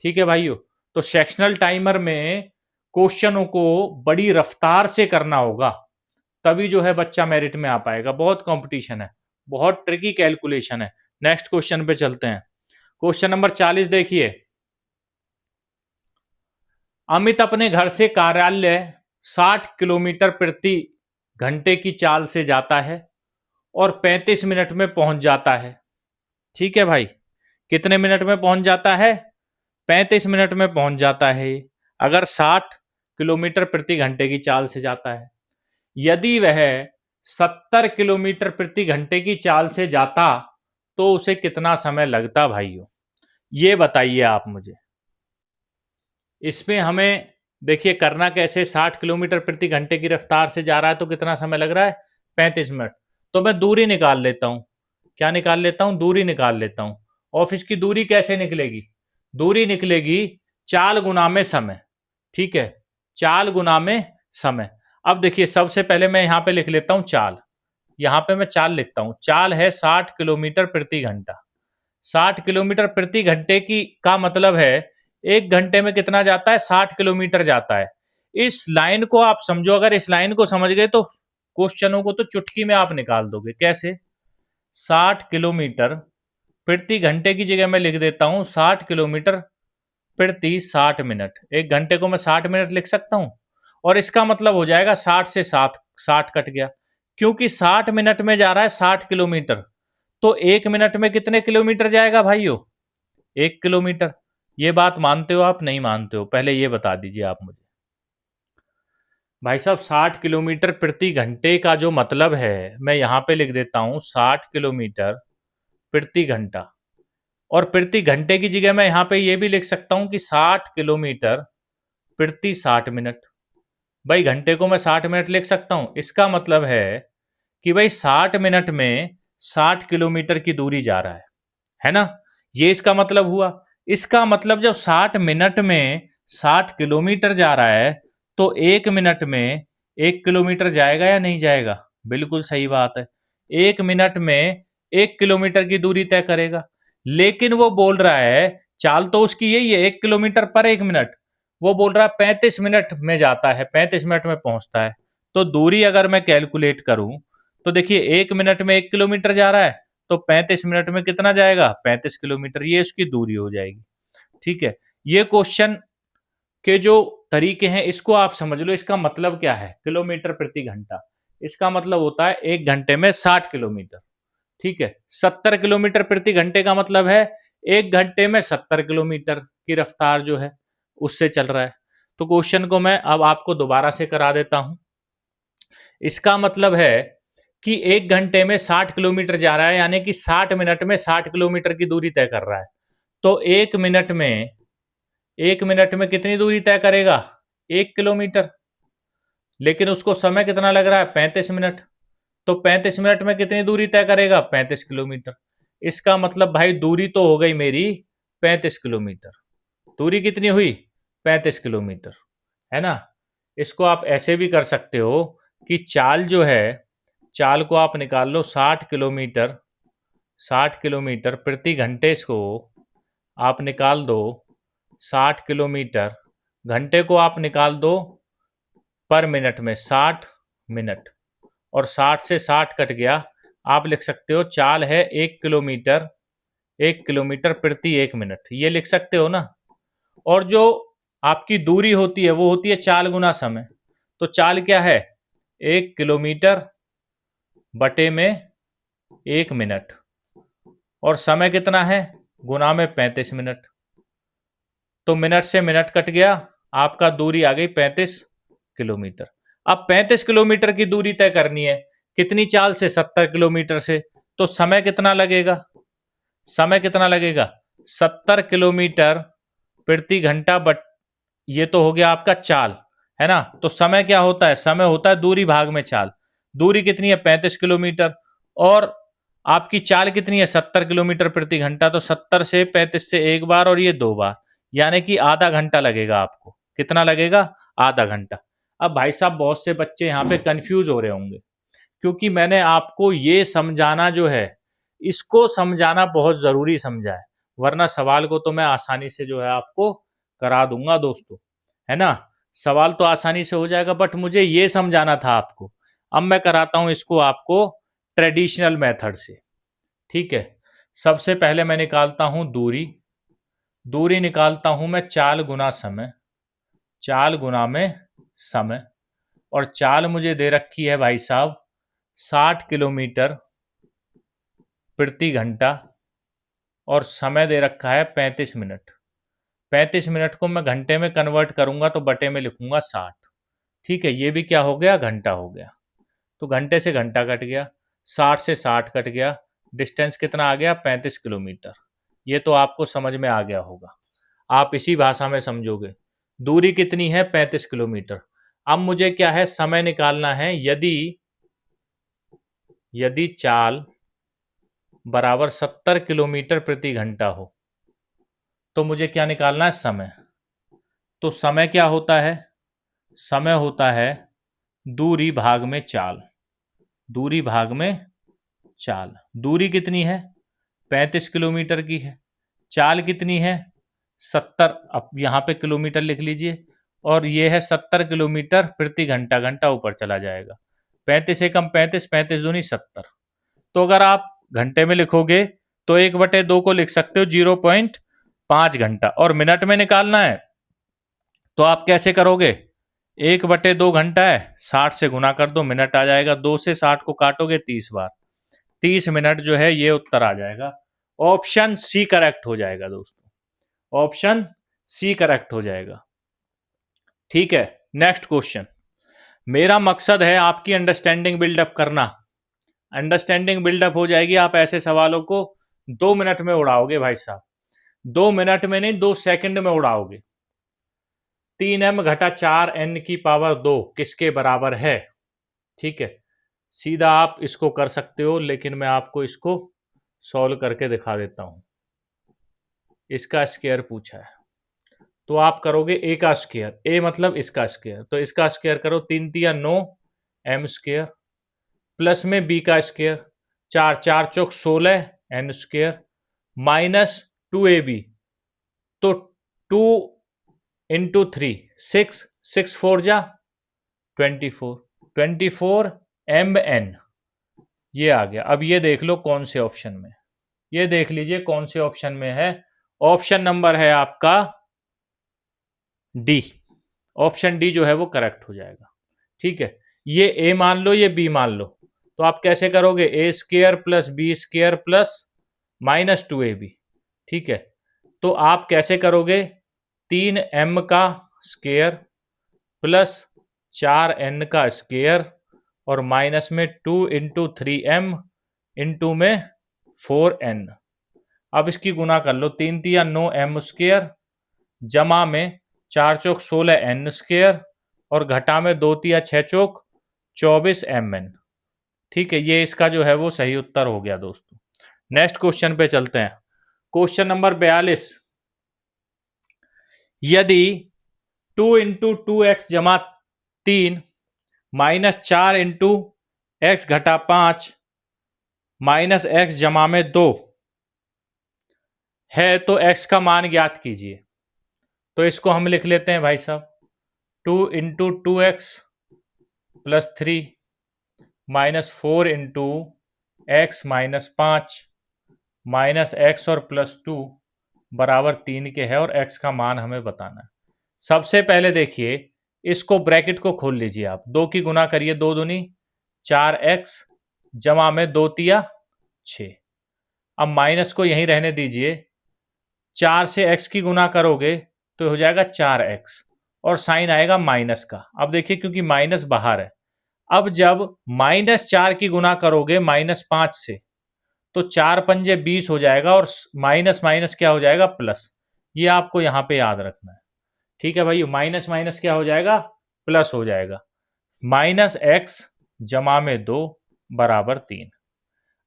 Speaker 1: ठीक है भाइयों, तो सेक्शनल टाइमर में क्वेश्चनों को बड़ी रफ्तार से करना होगा, तभी जो है बच्चा मेरिट में आ पाएगा। बहुत कंपटीशन है, बहुत ट्रिकी कैलकुलेशन है। नेक्स्ट क्वेश्चन पे चलते हैं। क्वेश्चन नंबर 40 देखिए। अमित अपने घर से कार्यालय 60 किलोमीटर प्रति घंटे की चाल से जाता है और 35 मिनट में पहुंच जाता है। ठीक है भाई, कितने मिनट में पहुंच जाता है? 35 मिनट में पहुंच जाता है। अगर 60 किलोमीटर प्रति घंटे की चाल से जाता है, यदि वह 70 किलोमीटर प्रति घंटे की चाल से जाता तो उसे कितना समय लगता भाइयों? ये बताइए आप मुझे। इसमें हमें देखिए करना कैसे, 60 किलोमीटर प्रति घंटे की रफ्तार से जा रहा है तो कितना समय लग रहा है? 35 मिनट। तो मैं दूरी निकाल लेता हूं। क्या निकाल लेता हूं? दूरी निकाल लेता हूं। ऑफिस की दूरी कैसे निकलेगी? दूरी निकलेगी चाल गुना में समय। ठीक है, चाल गुना में समय। अब देखिए सबसे पहले मैं यहां पे लिख लेता हूं चाल। यहां पे मैं चाल लिखता हूं। चाल है 60 किलोमीटर प्रति घंटा। 60 किलोमीटर प्रति घंटे की का मतलब है 1 घंटे में कितना जाता है? 60 किलोमीटर जाता है। इस लाइन को आप समझो, अगर इस लाइन को समझ गए तो क्वेश्चनों को तो चुटकी में आप निकाल दोगे। कैसे? 60 किलोमीटर प्रति घंटे की जगह मैं लिख देता हूं 60 किलोमीटर प्रति 60 मिनट। 1 घंटे को मैं 60 मिनट लिख सकता हूं, और इसका मतलब हो जाएगा 60 से 60 कट गया, क्योंकि 60 मिनट में जा रहा है 60 किलोमीटर। तो 1 मिनट में कितने किलोमीटर जाएगा भाइयों? 1 किलोमीटर। ये बात मानते हो आप? नहीं मानते हो? पहले ये बता दीजिए आप मुझे। भाई साहब 60 किलोमीटर प्रति घंटे का जो मतलब है, मैं यहां पे लिख देता हूं 60 किलोमीटर प्रति घंटा, और प्रति घंटे की जगह मैं यहां पे ये भी लिख सकता हूं कि 60 किलोमीटर प्रति 60 मिनट। भाई घंटे को मैं 60 मिनट लिख सकता हूं। इसका मतलब है कि भाई 60 मिनट में 60 किलोमीटर की दूरी जा रहा है ना? ये इसका मतलब हुआ। इसका मतलब जब 60 मिनट में 60 किलोमीटर जा रहा है तो 1 मिनट में 1 किलोमीटर जाएगा या नहीं जाएगा? बिल्कुल सही बात है, 1 मिनट में 1 किलोमीटर की दूरी तय करेगा। लेकिन वो बोल रहा है, चाल तो उसकी यही है 1 किलोमीटर पर 1 मिनट, वो बोल रहा है 35 मिनट में जाता है, 35 मिनट में पहुंचता है। तो दूरी अगर मैं कैलकुलेट करूं तो देखिए 1 मिनट में 1 किलोमीटर जा रहा है, तो 35 मिनट में कितना जाएगा? 35 किलोमीटर। ये उसकी दूरी हो जाएगी। ठीक है, ये क्वेश्चन के जो तरीके हैं इसको आप समझ लो। इसका मतलब क्या है? किलोमीटर प्रति घंटा, इसका मतलब होता है 1 घंटे में 60 किलोमीटर। ठीक है, 70 किलोमीटर प्रति घंटे का मतलब है 1 घंटे में 70 किलोमीटर की रफ्तार जो है उससे चल रहा है। तो क्वेश्चन को मैं अब आपको दोबारा से करा देता हूं। इसका मतलब है कि 1 घंटे में 60 किलोमीटर जा रहा है, यानी कि 60 मिनट में 60 किलोमीटर की दूरी तय कर रहा है। तो 1 मिनट में कितनी दूरी तय करेगा? 1 किलोमीटर। लेकिन उसको समय कितना लग रहा है, 35 मिनट। तो 35 मिनट में कितनी दूरी तय करेगा, 35 किलोमीटर। इसका मतलब भाई दूरी तो हो गई मेरी 35 किलोमीटर। दूरी कितनी हुई, 35 किलोमीटर, है ना। इसको आप ऐसे भी कर सकते हो कि चाल जो है, चाल को आप निकाल लो 60 किलोमीटर, 60 किलोमीटर प्रति घंटे को आप निकाल दो, 60 किलोमीटर घंटे को आप निकाल दो पर मिनट में, 60 मिनट, और 60 से 60 कट गया। आप लिख सकते हो चाल है 1 किलोमीटर, 1 किलोमीटर प्रति 1 मिनट, ये लिख सकते हो ना। और जो आपकी दूरी होती है वो होती है चाल गुना समय। तो चाल क्या है, 1 किलोमीटर बटे में 1 मिनट, और समय कितना है, गुना में 35 मिनट। तो मिनट से मिनट कट गया, आपका दूरी आ गई 35 किलोमीटर। अब 35 किलोमीटर की दूरी तय करनी है, कितनी चाल से, 70 किलोमीटर से। तो समय कितना लगेगा, समय कितना लगेगा, 70 किलोमीटर प्रति घंटा बट, ये तो हो गया आपका चाल, है ना। तो समय क्या होता है, समय होता है दूरी भाग में चाल। दूरी कितनी है, 35 किलोमीटर, और आपकी चाल कितनी है, 70 किलोमीटर प्रति घंटा। तो 70 से 35 से एक बार और ये दो बार, यानी कि आधा घंटा लगेगा आपको। कितना लगेगा, आधा घंटा। अब भाई साहब बहुत से बच्चे यहाँ पे कंफ्यूज हो रहे होंगे, क्योंकि मैंने आपको ये समझाना जो है, इसको समझाना बहुत जरूरी समझा है, वरना सवाल को तो मैं आसानी से जो है आपको करा दूंगा दोस्तों, है ना। सवाल तो आसानी से हो जाएगा, बट मुझे ये समझाना था आपको। अब मैं कराता हूं इसको आपको ट्रेडिशनल मेथड से, ठीक है। सबसे पहले मैं निकालता हूं दूरी, दूरी निकालता हूं मैं चाल गुना समय, चाल गुना में समय। और चाल मुझे दे रखी है भाई साहब 60 किलोमीटर प्रति घंटा, और समय दे रखा है 35 मिनट। 35 मिनट को मैं घंटे में कन्वर्ट करूंगा तो बटे में लिखूंगा 60, ठीक है। ये भी क्या हो गया, घंटा हो गया। तो घंटे से घंटा कट गया, 60 से 60 कट गया, डिस्टेंस कितना आ गया, 35 किलोमीटर। ये तो आपको समझ में आ गया होगा, आप इसी भाषा में समझोगे। दूरी कितनी है, 35 किलोमीटर। अब मुझे क्या है, समय निकालना है। यदि चाल बराबर 70 किलोमीटर प्रति घंटा हो तो मुझे क्या निकालना है, समय। तो समय क्या होता है, समय होता है दूरी भाग में चाल, दूरी भाग में चाल। दूरी कितनी है, 35 किलोमीटर की है। चाल कितनी है, 70, अब यहाँ पे किलोमीटर लिख लीजिए, और ये है 70 किलोमीटर प्रति घंटा, घंटा ऊपर चला जाएगा। 35 एकम 35, 35 दूनी 70। तो अगर आप घंटे में लिखोगे तो 1/2 को लिख सकते हो 0.5 घंटा, और मिनट में निकालना है तो आप कैसे करोगे, 1/2 घंटा है, 60 से गुना कर दो, मिनट आ जाएगा। 2 से 60 को काटोगे 30 बार, 30 मिनट जो है ये उत्तर आ जाएगा। ऑप्शन सी करेक्ट हो जाएगा दोस्तों, ऑप्शन सी करेक्ट हो जाएगा, ठीक है। Next question. मेरा मकसद है आपकी अंडरस्टैंडिंग बिल्डअप करना। अंडरस्टैंडिंग बिल्डअप हो जाएगी, आप ऐसे सवालों को 2 मिनट में उड़ाओगे भाई साहब, 2 मिनट में नहीं, 2 सेकंड में उड़ाओगे। 3m घटा 4n की पावर 2 किसके बराबर है, ठीक है। सीधा आप इसको कर सकते हो, लेकिन मैं आपको इसको सॉल्व करके दिखा देता हूं। इसका स्क्वायर पूछा है तो आप करोगे ए का स्क्वायर, ए मतलब इसका स्क्वायर, तो इसका स्क्वायर करो, 3 तिया 9 m स्क्वायर, प्लस में बी का स्क्वायर, 4 4 चौक 16 n स्क्वायर, माइनस 2ab, तो 2 इंटू 3 6, 6 4 जा 24, 24 mn, ये आ गया। अब ये देख लो कौन से ऑप्शन में, ये देख लीजिए कौन से ऑप्शन में है। ऑप्शन नंबर है आपका डी, ऑप्शन डी जो है वो करेक्ट हो जाएगा, ठीक है। ये ए मान लो, ये बी मान लो, तो आप कैसे करोगे, A square plus B square plus minus 2ab, ठीक है। तो आप कैसे करोगे, 3m का स्क्वायर प्लस 4n का स्क्वायर, और माइनस में 2 इंटू 3m इंटू में 4n। अब इसकी गुना कर लो, 3 तिया 9 m स्क्वायर, जमा में 4 चौक 16 n स्क्वायर, और घटा में 2 तिया 6 चौक 24 mn। ठीक है, ये इसका जो है वो सही उत्तर हो गया दोस्तों। नेक्स्ट क्वेश्चन पे चलते हैं। Question number 42। यदि 2 इंटू 2x जमा 3 माइनस 4 इंटू एक्स घटा 5 माइनस एक्स जमा में 2 है तो x का मान ज्ञात कीजिए। तो इसको हम लिख लेते हैं भाई साहब, 2 into 2x plus 3 minus 4 into x minus 5 minus x और प्लस 2 बराबर 3 के है और x का मान हमें बताना है। सबसे पहले देखिए, इसको ब्रैकेट को खोल लीजिए आप, 2 की गुना करिए, 2 दूनी 4x जमा में 2 तिया 6। अब माइनस को यहीं रहने दीजिए, 4 से x की गुना करोगे तो हो जाएगा 4x और साइन आएगा माइनस का। अब देखिए, क्योंकि माइनस बाहर है, अब जब माइनस 4 की गुना करोगे माइनस 5 से तो 4 पंजे 20 हो जाएगा और माइनस माइनस क्या हो जाएगा, प्लस। ये आपको यहां पे याद रखना है। ठीक है भाई, माइनस माइनस क्या हो जाएगा, प्लस हो जाएगा। माइनस एक्स जमा में 2 बराबर 3।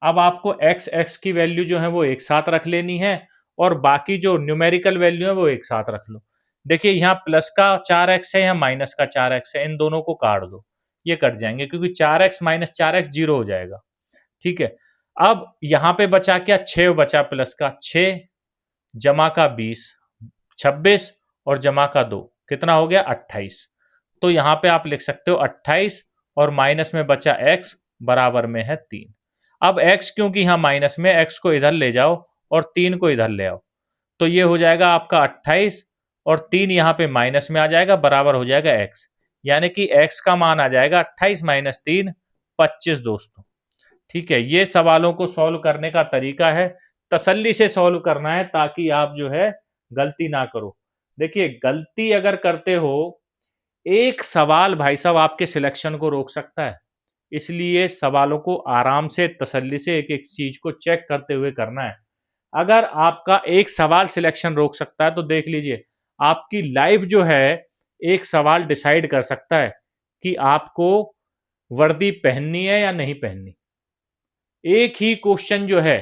Speaker 1: अब आपको एक्स एक्स की वैल्यू जो है वो एक साथ रख लेनी है और बाकी जो न्यूमेरिकल वैल्यू है वो एक साथ रख लो। देखिए, यहाँ प्लस का 4x है, यहाँ माइनस का 4x है, इन दोनों को काट दो, ये कट जाएंगे क्योंकि 4x माइनस 4x 0 हो जाएगा। ठीक है, अब यहां पे बचा क्या, 6 बचा, प्लस का 6 जमा का 20 26 और जमा का 2 कितना हो गया, 28। तो यहां पे आप लिख सकते हो 28 और माइनस में बचा x बराबर में है 3। अब x क्योंकि यहां माइनस में, x को इधर ले जाओ और 3 को इधर ले आओ, तो ये हो जाएगा आपका 28 और 3 यहां पे माइनस में आ जाएगा, बराबर हो जाएगा x। यानी कि x का मान आ जाएगा 28 माइनस 3 25 दोस्तों। ठीक है, ये सवालों को सॉल्व करने का तरीका है, तसल्ली से सॉल्व करना है ताकि आप जो है गलती ना करो। देखिए, गलती अगर करते हो, एक सवाल भाई साहब आपके सिलेक्शन को रोक सकता है, इसलिए सवालों को आराम से तसल्ली से एक एक चीज को चेक करते हुए करना है। अगर आपका एक सवाल सिलेक्शन रोक सकता है तो देख लीजिए, आपकी लाइफ जो है एक सवाल डिसाइड कर सकता है कि आपको वर्दी पहननी है या नहीं पहननी। एक ही क्वेश्चन जो है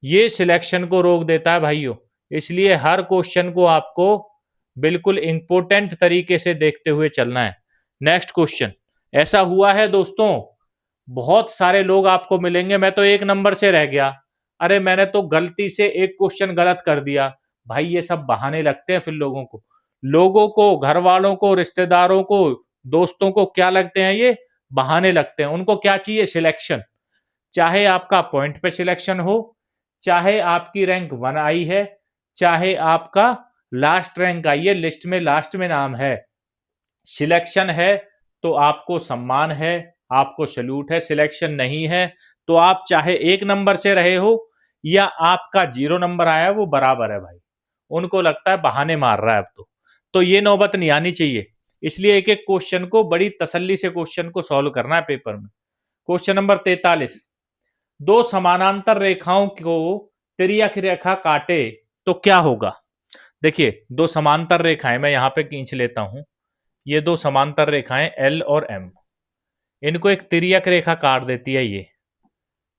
Speaker 1: ये सिलेक्शन को रोक देता है भाइयों, इसलिए हर क्वेश्चन को आपको बिल्कुल इंपॉर्टेंट तरीके से देखते हुए चलना है। नेक्स्ट क्वेश्चन, ऐसा हुआ है दोस्तों, बहुत सारे लोग आपको मिलेंगे, मैं तो 1 नंबर से रह गया, अरे मैंने तो गलती से एक क्वेश्चन गलत कर दिया। भाई ये सब बहाने लगते हैं फिर लोगों को घर वालों को, रिश्तेदारों को, दोस्तों को क्या लगते हैं, ये बहाने लगते हैं। उनको क्या चाहिए, सिलेक्शन। चाहे आपका पॉइंट पे सिलेक्शन हो, चाहे आपकी रैंक 1 आई है, चाहे आपका लास्ट रैंक आई है, लिस्ट में लास्ट में नाम है, सिलेक्शन है तो आपको सम्मान है, आपको सैल्यूट है। सिलेक्शन नहीं है तो आप चाहे 1 नंबर से रहे हो या आपका 0 नंबर आया, वो बराबर है भाई। उनको लगता है बहाने मार रहा है अब तो ये नौबत नहीं आनी चाहिए। इसलिए एक एक क्वेश्चन को बड़ी तसल्ली से क्वेश्चन को सॉल्व करना है पेपर में। क्वेश्चन नंबर 43, 2 समानांतर रेखाओं को तिर्यक रेखा काटे तो क्या होगा। देखिए, 2 समांतर रेखाएं मैं यहां पे खींच लेता हूं, ये 2 समांतर रेखाएं L और M, इनको एक तिर्यक रेखा काट देती है,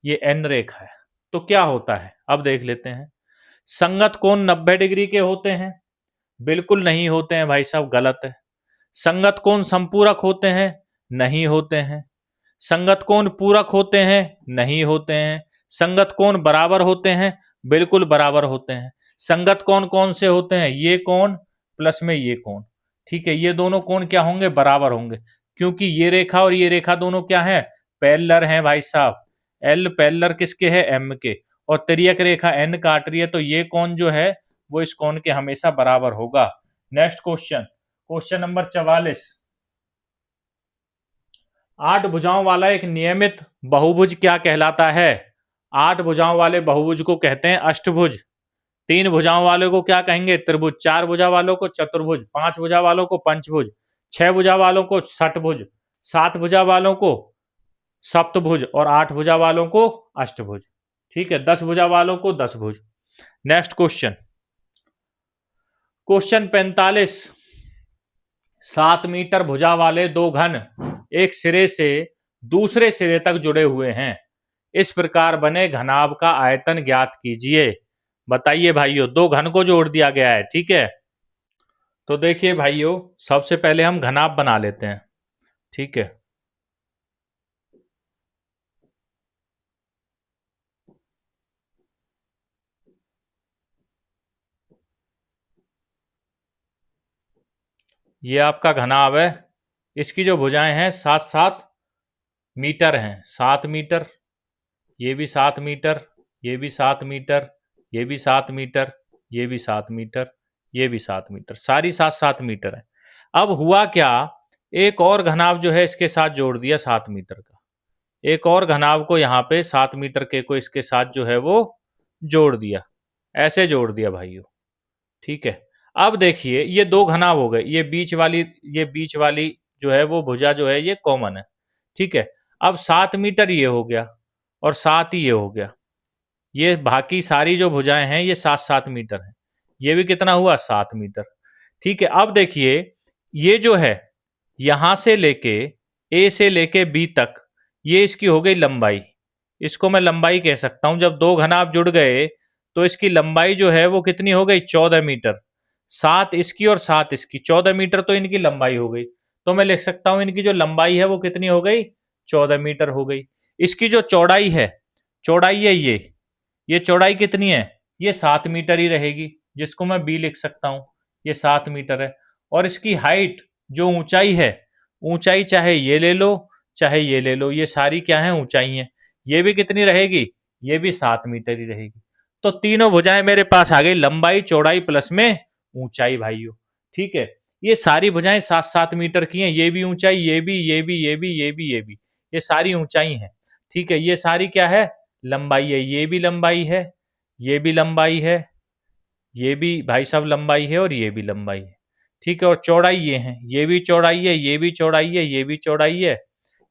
Speaker 1: ये N रेखा है, तो क्या होता है अब देख लेते हैं। संगत कोण 90 डिग्री के होते हैं, बिल्कुल नहीं होते हैं भाई साहब, गलत है। संगत कोण संपूरक होते हैं, नहीं होते हैं। संगत कोण पूरक होते हैं, नहीं होते हैं। संगत कोण बराबर होते हैं, बिल्कुल बराबर होते हैं। संगत कोण कौन से होते हैं, ये कोण प्लस में ये कोण। ठीक है, ये दोनों कोण क्या होंगे, बराबर होंगे, क्योंकि ये रेखा और ये रेखा दोनों क्या है, पैरेलल हैं भाई साहब। एल पैरेलल किसके है, एम के, और तिर्यक रेखा एन काट रही है, तो ये कोण जो है वो इस कोण के हमेशा बराबर होगा। नेक्स्ट क्वेश्चन, क्वेश्चन नंबर 44, 8 भुजाओं वाला एक नियमित बहुभुज क्या कहलाता है। 8 भुजाओं वाले बहुभुज को कहते हैं अष्टभुज। 3 भुजाओं वालों को क्या कहेंगे, त्रिभुज। 4 भुजा वालों को चतुर्भुज। 5 भुजा वालों को पंचभुज। 6 भुजा वालों को षटभुज। 7 भुजा वालों को सप्तभुज और 8 भुजा वालों को अष्टभुज। ठीक है, 10 भुजा वालों को 10 भुज। नेक्स्ट क्वेश्चन, क्वेश्चन 45, 7 मीटर भुजा वाले दो घन एक सिरे से दूसरे सिरे तक जुड़े हुए हैं। इस प्रकार बने घनाभ का आयतन ज्ञात कीजिए। बताइए भाइयों, दो घन को जोड़ दिया गया है, ठीक है। तो देखिए भाइयों, सबसे पहले हम घनाभ बना लेते हैं, ठीक है। ये आपका घनाभ है। इसकी जो भुजाएं हैं 7-7 मीटर हैं। 7 मीटर, ये भी 7 मीटर, ये भी 7 मीटर, ये भी 7 मीटर, ये भी 7 मीटर, ये भी 7 मीटर, सारी 7-7 मीटर है। अब हुआ क्या, एक और घनाभ जो है इसके साथ जोड़ दिया 7 मीटर का। एक और घनाभ को यहाँ पे 7 मीटर के को इसके साथ जो है वो जोड़ दिया, ऐसे जोड़ दिया भाइयों, ठीक है। अब देखिए ये दो घनाभ हो गए, ये बीच वाली जो है वो भुजा जो है ये कॉमन है, ठीक है। अब 7 मीटर ये हो गया और 7 ही ये हो गया। ये बाकी सारी जो भुजाएं हैं ये 7-7 मीटर हैं। ये भी कितना हुआ, 7 मीटर, ठीक है। अब देखिए ये जो है यहां से लेके ए से लेके बी तक, ये इसकी हो गई लंबाई। इसको मैं लंबाई कह सकता हूं। जब दो घनाभ जुड़ गए तो इसकी लंबाई जो है वो कितनी हो गई, 14 मीटर। 7 इसकी और 7 इसकी, 14 मीटर तो इनकी लंबाई हो गई। तो मैं लिख सकता हूं इनकी जो लंबाई है वो कितनी हो गई, 14 मीटर हो गई। इसकी जो चौड़ाई है, चौड़ाई है ये चौड़ाई कितनी है, ये 7 मीटर ही रहेगी, जिसको मैं बी लिख सकता हूं। ये 7 मीटर है। और इसकी हाइट, जो ऊंचाई है, ऊंचाई चाहे ये ले लो चाहे ये ले लो, ये सारी क्या है, ऊंचाई है। ये भी कितनी रहेगी, ये भी 7 मीटर ही रहेगी। तो तीनों भुजाएं मेरे पास आ गई, लंबाई चौड़ाई प्लस में ऊंचाई भाइयों, ठीक है। ये सारी भुजाएं 7-7 मीटर की हैं। ये भी ऊंचाई, ये भी, ये भी, ये भी, ये भी, ये भी, ये सारी ऊंचाई हैं, ठीक है। ये सारी क्या है, लंबाई है। ये भी लंबाई है, ये भी लंबाई है, ये भी भाई साहब लंबाई है, और ये भी लंबाई है, ठीक है। और चौड़ाई ये है, ये भी चौड़ाई है, ये भी चौड़ाई है, ये भी चौड़ाई है,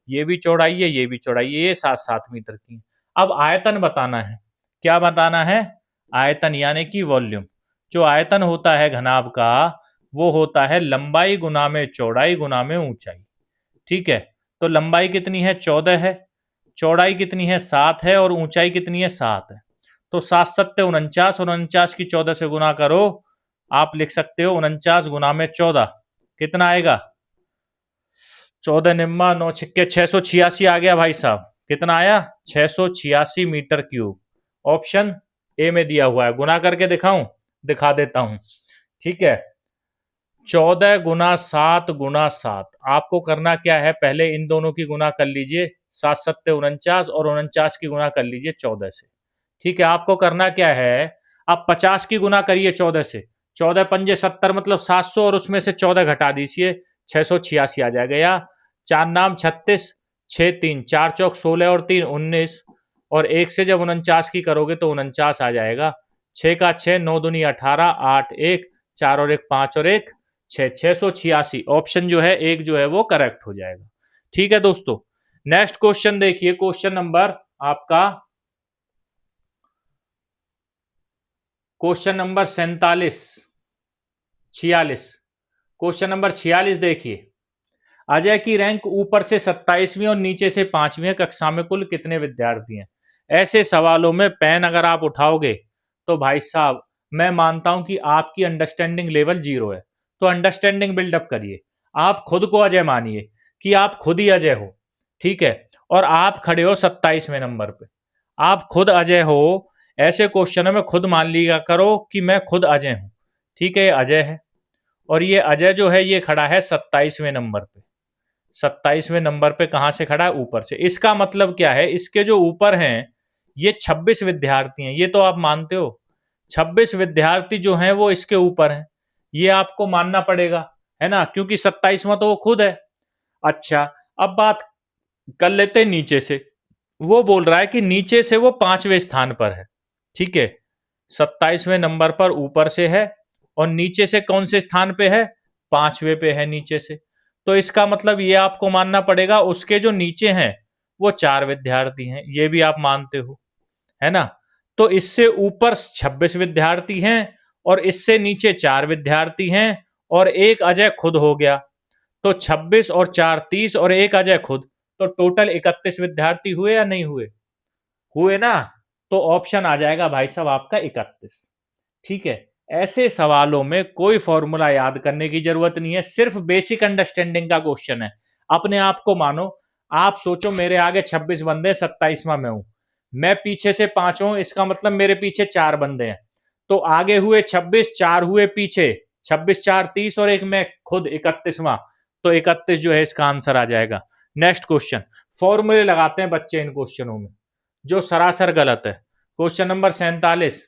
Speaker 1: ये भी चौड़ाई है, ये भी चौड़ाई है। ये 7-7 मीटर की। अब आयतन बताना है। क्या बताना है, आयतन यानी कि वॉल्यूम। जो आयतन होता है घनाभ का वो होता है लंबाई गुना में चौड़ाई गुना में ऊंचाई, ठीक है। तो लंबाई कितनी है, 14 है, चौड़ाई कितनी है, 7 है, और ऊंचाई कितनी है, 7 है। तो 7-7 49, और 49 की 14 से गुना करो। आप लिख सकते हो 49 गुना में 14, कितना आएगा, 14 निम्मा 9 छिक्के 686 आ गया भाई साहब। कितना आया, 686 मीटर क्यूब। ऑप्शन ए में दिया हुआ है। गुना करके दिखाऊं, दिखा देता हूं, ठीक है। 14 गुना 7 गुना 7, आपको करना क्या है, पहले इन दोनों की गुना कर लीजिए, 7-7 49, और 49 की गुना कर लीजिए 14 से, ठीक है। आपको करना क्या है, आप 50 की गुना करिए 14 से, 14 पंजे 70, मतलब 700, और उसमें से 14 घटा दीजिए, 686 आ जाएगा। या 4-नाम-36, 6-3, 4-चौक-16, और 3-19, और एक से जब 49 की करोगे तो 49 आ जाएगा। 6 का 6, 9-दूनी-18, 8-1, 4 और 1 5 और 1 6, 686। ऑप्शन जो है एक जो है वो करेक्ट हो जाएगा, ठीक है दोस्तों। नेक्स्ट क्वेश्चन देखिए, क्वेश्चन नंबर आपका, क्वेश्चन नंबर 46 क्वेश्चन नंबर 46 देखिए। अजय की रैंक ऊपर से 27वीं और नीचे से 5वीं है, कक्षा में कुल कितने विद्यार्थी हैं। ऐसे सवालों में पेन अगर आप उठाओगे तो भाई साहब मैं मानता हूं कि आपकी अंडरस्टैंडिंग लेवल 0 है। तो अंडरस्टैंडिंग बिल्डअप करिए, आप खुद को अजय मानिए कि आप खुद ही अजय हो, ठीक है। और आप खड़े हो 27वें नंबर पे, आप खुद अजय हो। ऐसे क्वेश्चनों में खुद मान लिया करो कि मैं खुद अजय हूं, ठीक है। ये अजय है, और ये अजय जो है ये खड़ा है 27वें नंबर पे। 27वें नंबर पे कहां से खड़ा है, ऊपर से। इसका मतलब क्या है, इसके जो ऊपर हैं ये 26 विद्यार्थी हैं, ये तो आप मानते हो। 26 विद्यार्थी जो हैं वो इसके ऊपर हैं, ये आपको मानना पड़ेगा, है ना, क्योंकि 27वां तो वो खुद है। अच्छा, अब बात कर लेते हैं नीचे से। वो बोल रहा है कि नीचे से वो 5वें स्थान पर है, ठीक है। 27वें नंबर पर ऊपर से है, और नीचे से कौन से स्थान पे है, 5वें पे है नीचे से। तो इसका मतलब ये आपको मानना पड़ेगा उसके जो नीचे हैं वो 4 विद्यार्थी हैं, ये भी आप मानते हो, है ना। तो इससे ऊपर 26 विद्यार्थी हैं, और इससे नीचे 4 विद्यार्थी हैं, और एक अजय खुद हो गया। तो 26 और 4 30 और एक अजय खुद, तो टोटल 31 विद्यार्थी हुए या नहीं हुए? हुए ना। तो ऑप्शन आ जाएगा भाई साहब आपका 31। ठीक है। ऐसे सवालों में कोई फॉर्मूला याद करने की जरूरत नहीं है, सिर्फ बेसिक अंडरस्टैंडिंग का क्वेश्चन है। अपने आप को मानो, आप सोचो मेरे आगे 26 बंदे, 27वां मैं हूं, मैं पीछे से 5 हूं, इसका मतलब मेरे पीछे 4 बंदे हैं। तो आगे हुए 26, 4 हुए पीछे, 26 4 30 और एक मैं खुद 31वां। तो 31 जो है इसका आंसर आ जाएगा। Next question. फॉर्मूले लगाते हैं बच्चे इन क्वेश्चनों में, जो सरासर गलत है। Question number 47।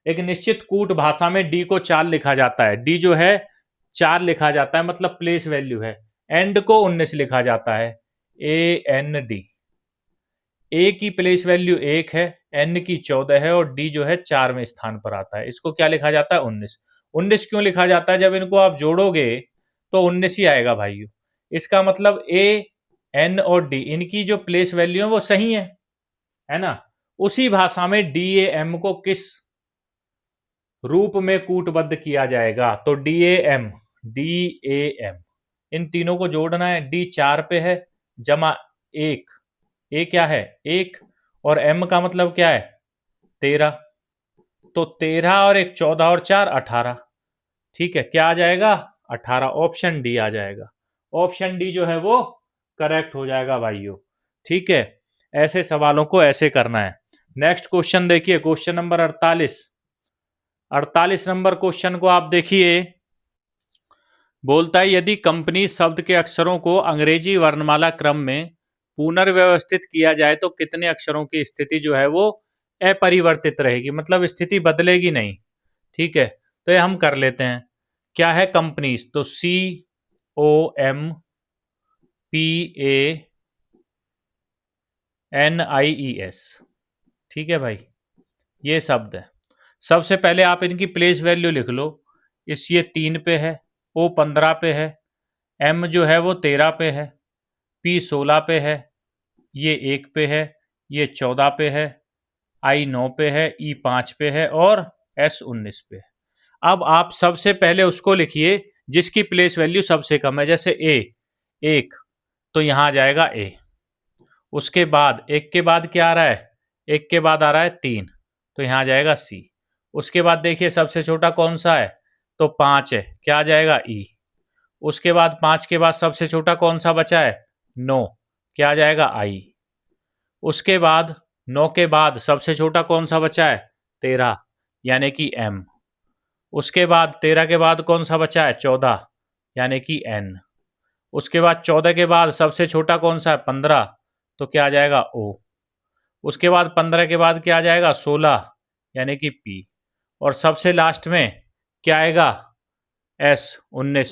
Speaker 1: एक निश्चित कूट भाषा में डी को 4 लिखा जाता है। डी जो है 4 लिखा जाता है, मतलब प्लेस वैल्यू है। एंड को 19 लिखा जाता है, ए एन डी। ए की प्लेस वैल्यू 1 है, एन की 14 है और डी जो है 4वें स्थान पर आता है। इसको क्या लिखा जाता है? 19। 19 क्यों लिखा जाता है? जब इनको आप जोड़ोगे तो 19 ही आएगा भाइयों। इसका मतलब ए एन और डी, इनकी जो प्लेस वैल्यू है वो सही है ना। उसी भाषा में डी ए एम को किस रूप में कूटबद्ध किया जाएगा? तो डी ए एम, इन तीनों को जोड़ना है। डी 4 पे है, जमा 1, ए क्या है? 1, और एम का मतलब क्या है? 13। तो 13 और 1 14 और 4 18। ठीक है, क्या आ जाएगा? 18। ऑप्शन डी आ जाएगा। ऑप्शन डी जो है वो करेक्ट हो जाएगा भाइयों। ठीक है, ऐसे सवालों को ऐसे करना है। नेक्स्ट क्वेश्चन देखिए, क्वेश्चन नंबर 48। 48 नंबर क्वेश्चन को आप देखिए। बोलता है यदि कंपनी शब्द के अक्षरों को अंग्रेजी वर्णमाला क्रम में पुनर्व्यवस्थित किया जाए तो कितने अक्षरों की स्थिति जो है वो अपरिवर्तित रहेगी, मतलब स्थिति बदलेगी नहीं। ठीक है, तो ये हम कर लेते हैं। क्या है कंपनीज? तो COMPANIES। ठीक है भाई, ये शब्द है। सबसे पहले आप इनकी प्लेस वैल्यू लिख लो। ये 3 पे है, O 15 पे है, M जो है वो 13 पे है, P 16 पे है, ये 1 पे है, ये 14 पे है, I 9 पे है, E 5 पे है और S 19 पे है। अब आप सबसे पहले उसको लिखिए जिसकी प्लेस वैल्यू सबसे कम है। जैसे A 1, तो यहां आ जाएगा A। उसके बाद 1 के बाद क्या आ रहा है? 1 के बाद आ रहा है 3, तो यहां आ जाएगा C। उसके बाद देखिए सबसे छोटा कौन सा है? तो 5 है, क्या आ जाएगा? E। उसके बाद 5 के बाद सबसे छोटा कौन सा बचा है? 9, क्या आ जाएगा? I। उसके बाद 9 के बाद सबसे छोटा कौन सा बचा है? 13, यानी कि M। उसके बाद 13 के बाद कौन सा बचा है? 14, यानी कि N। उसके बाद 14 के बाद सबसे छोटा कौन सा है? 15, तो क्या आ जाएगा? O। उसके बाद 15 के बाद क्या आ जाएगा? 16, यानी कि P। और सबसे लास्ट में क्या आएगा? S 19,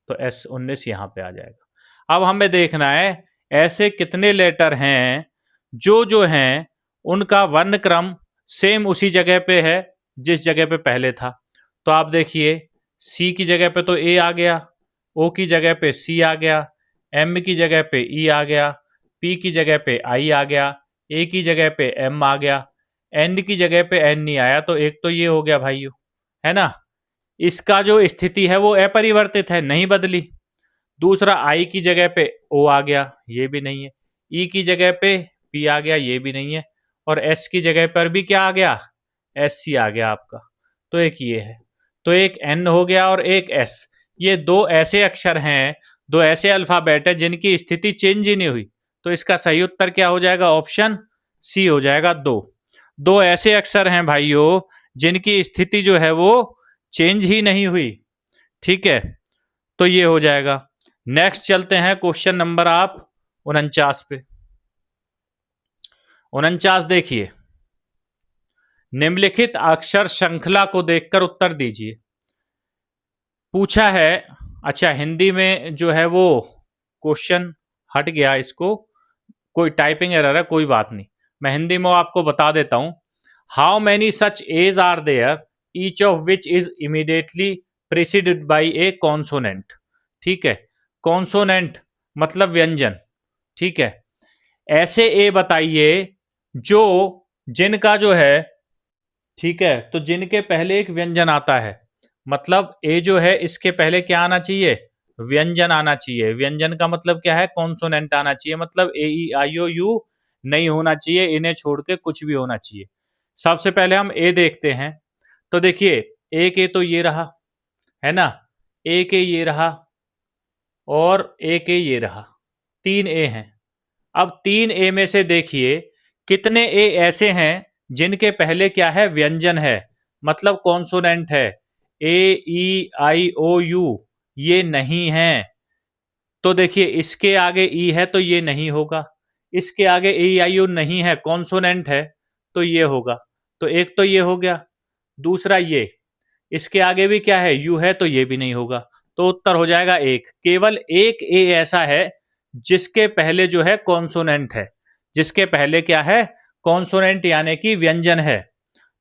Speaker 1: तो S 19 यहां पे आ जाएगा। अब हमें देखना है ऐसे कितने लेटर हैं जो हैं उनका वर्ण क्रम सेम उसी जगह पे है जिस जगह पे पहले था। तो आप देखिए C की जगह पे तो A आ गया, O की जगह पे C आ गया, M की जगह पे E आ गया, P की जगह पे I आ गया, A की जगह पे M आ गया, N की जगह पे N नहीं आया। तो एक तो ये हो गया भाइयों, है ना। इसका जो स्थिति है वो अपरिवर्तित है, नहीं बदली। दूसरा I की जगह पे O आ गया, ये भी नहीं है। E की जगह पे P आ गया, ये भी नहीं है। और S की जगह पर भी क्या आ गया? SC आ गया आपका। तो एक ये है, तो एक N हो गया और एक S। ये दो ऐसे अक्षर हैं, दो ऐसे अल्फाबेट है जिनकी स्थिति चेंज ही नहीं हुई। तो इसका सही उत्तर क्या हो जाएगा? ऑप्शन सी हो जाएगा। दो ऐसे अक्षर हैं भाइयों जिनकी स्थिति जो है वो चेंज ही नहीं हुई। ठीक है, तो ये हो जाएगा। नेक्स्ट चलते हैं क्वेश्चन नंबर आप 49 पे। 49 देखिए, निम्नलिखित अक्षर श्रृंखला को देखकर उत्तर दीजिए। पूछा है, अच्छा हिंदी में जो है वो क्वेश्चन हट गया, इसको कोई टाइपिंग एरर है, कोई बात नहीं, मैं हिंदी में आपको बता देता हूं। How many such as are there each of which is immediately preceded by a consonant. ठीक है, कॉन्सोनेंट मतलब व्यंजन। ठीक है, ऐसे ए बताइए जो जिनका जो है, ठीक है, तो जिनके पहले एक व्यंजन आता है। मतलब ए जो है इसके पहले क्या आना चाहिए? व्यंजन आना चाहिए। व्यंजन का मतलब क्या है? कॉन्सोनेंट आना चाहिए, मतलब ए ई आई ओ यू नहीं होना चाहिए, इन्हें छोड़ के कुछ भी होना चाहिए। सबसे पहले हम ए देखते हैं। तो देखिए, एक ए तो ये रहा, है ना, एक ए ये रहा और एक ए ये रहा, 3 ए हैं। अब 3 ए में से देखिए कितने ए ऐसे हैं जिनके पहले क्या है? व्यंजन है, मतलब कॉन्सोनेंट है। ए ई आई ओ यू ये नहीं है। तो देखिए, इसके आगे ई है तो ये नहीं होगा, इसके आगे ए ई आई ओ नहीं है, कॉन्सोनेंट है, तो ये होगा। तो एक तो ये हो गया। दूसरा ये, इसके आगे भी क्या है? यू है, तो ये भी नहीं होगा। तो उत्तर हो जाएगा एक। केवल एक ए ऐसा है जिसके पहले जो है कॉन्सोनेंट है, जिसके पहले क्या है? कॉन्सोनेंट यानी कि व्यंजन है।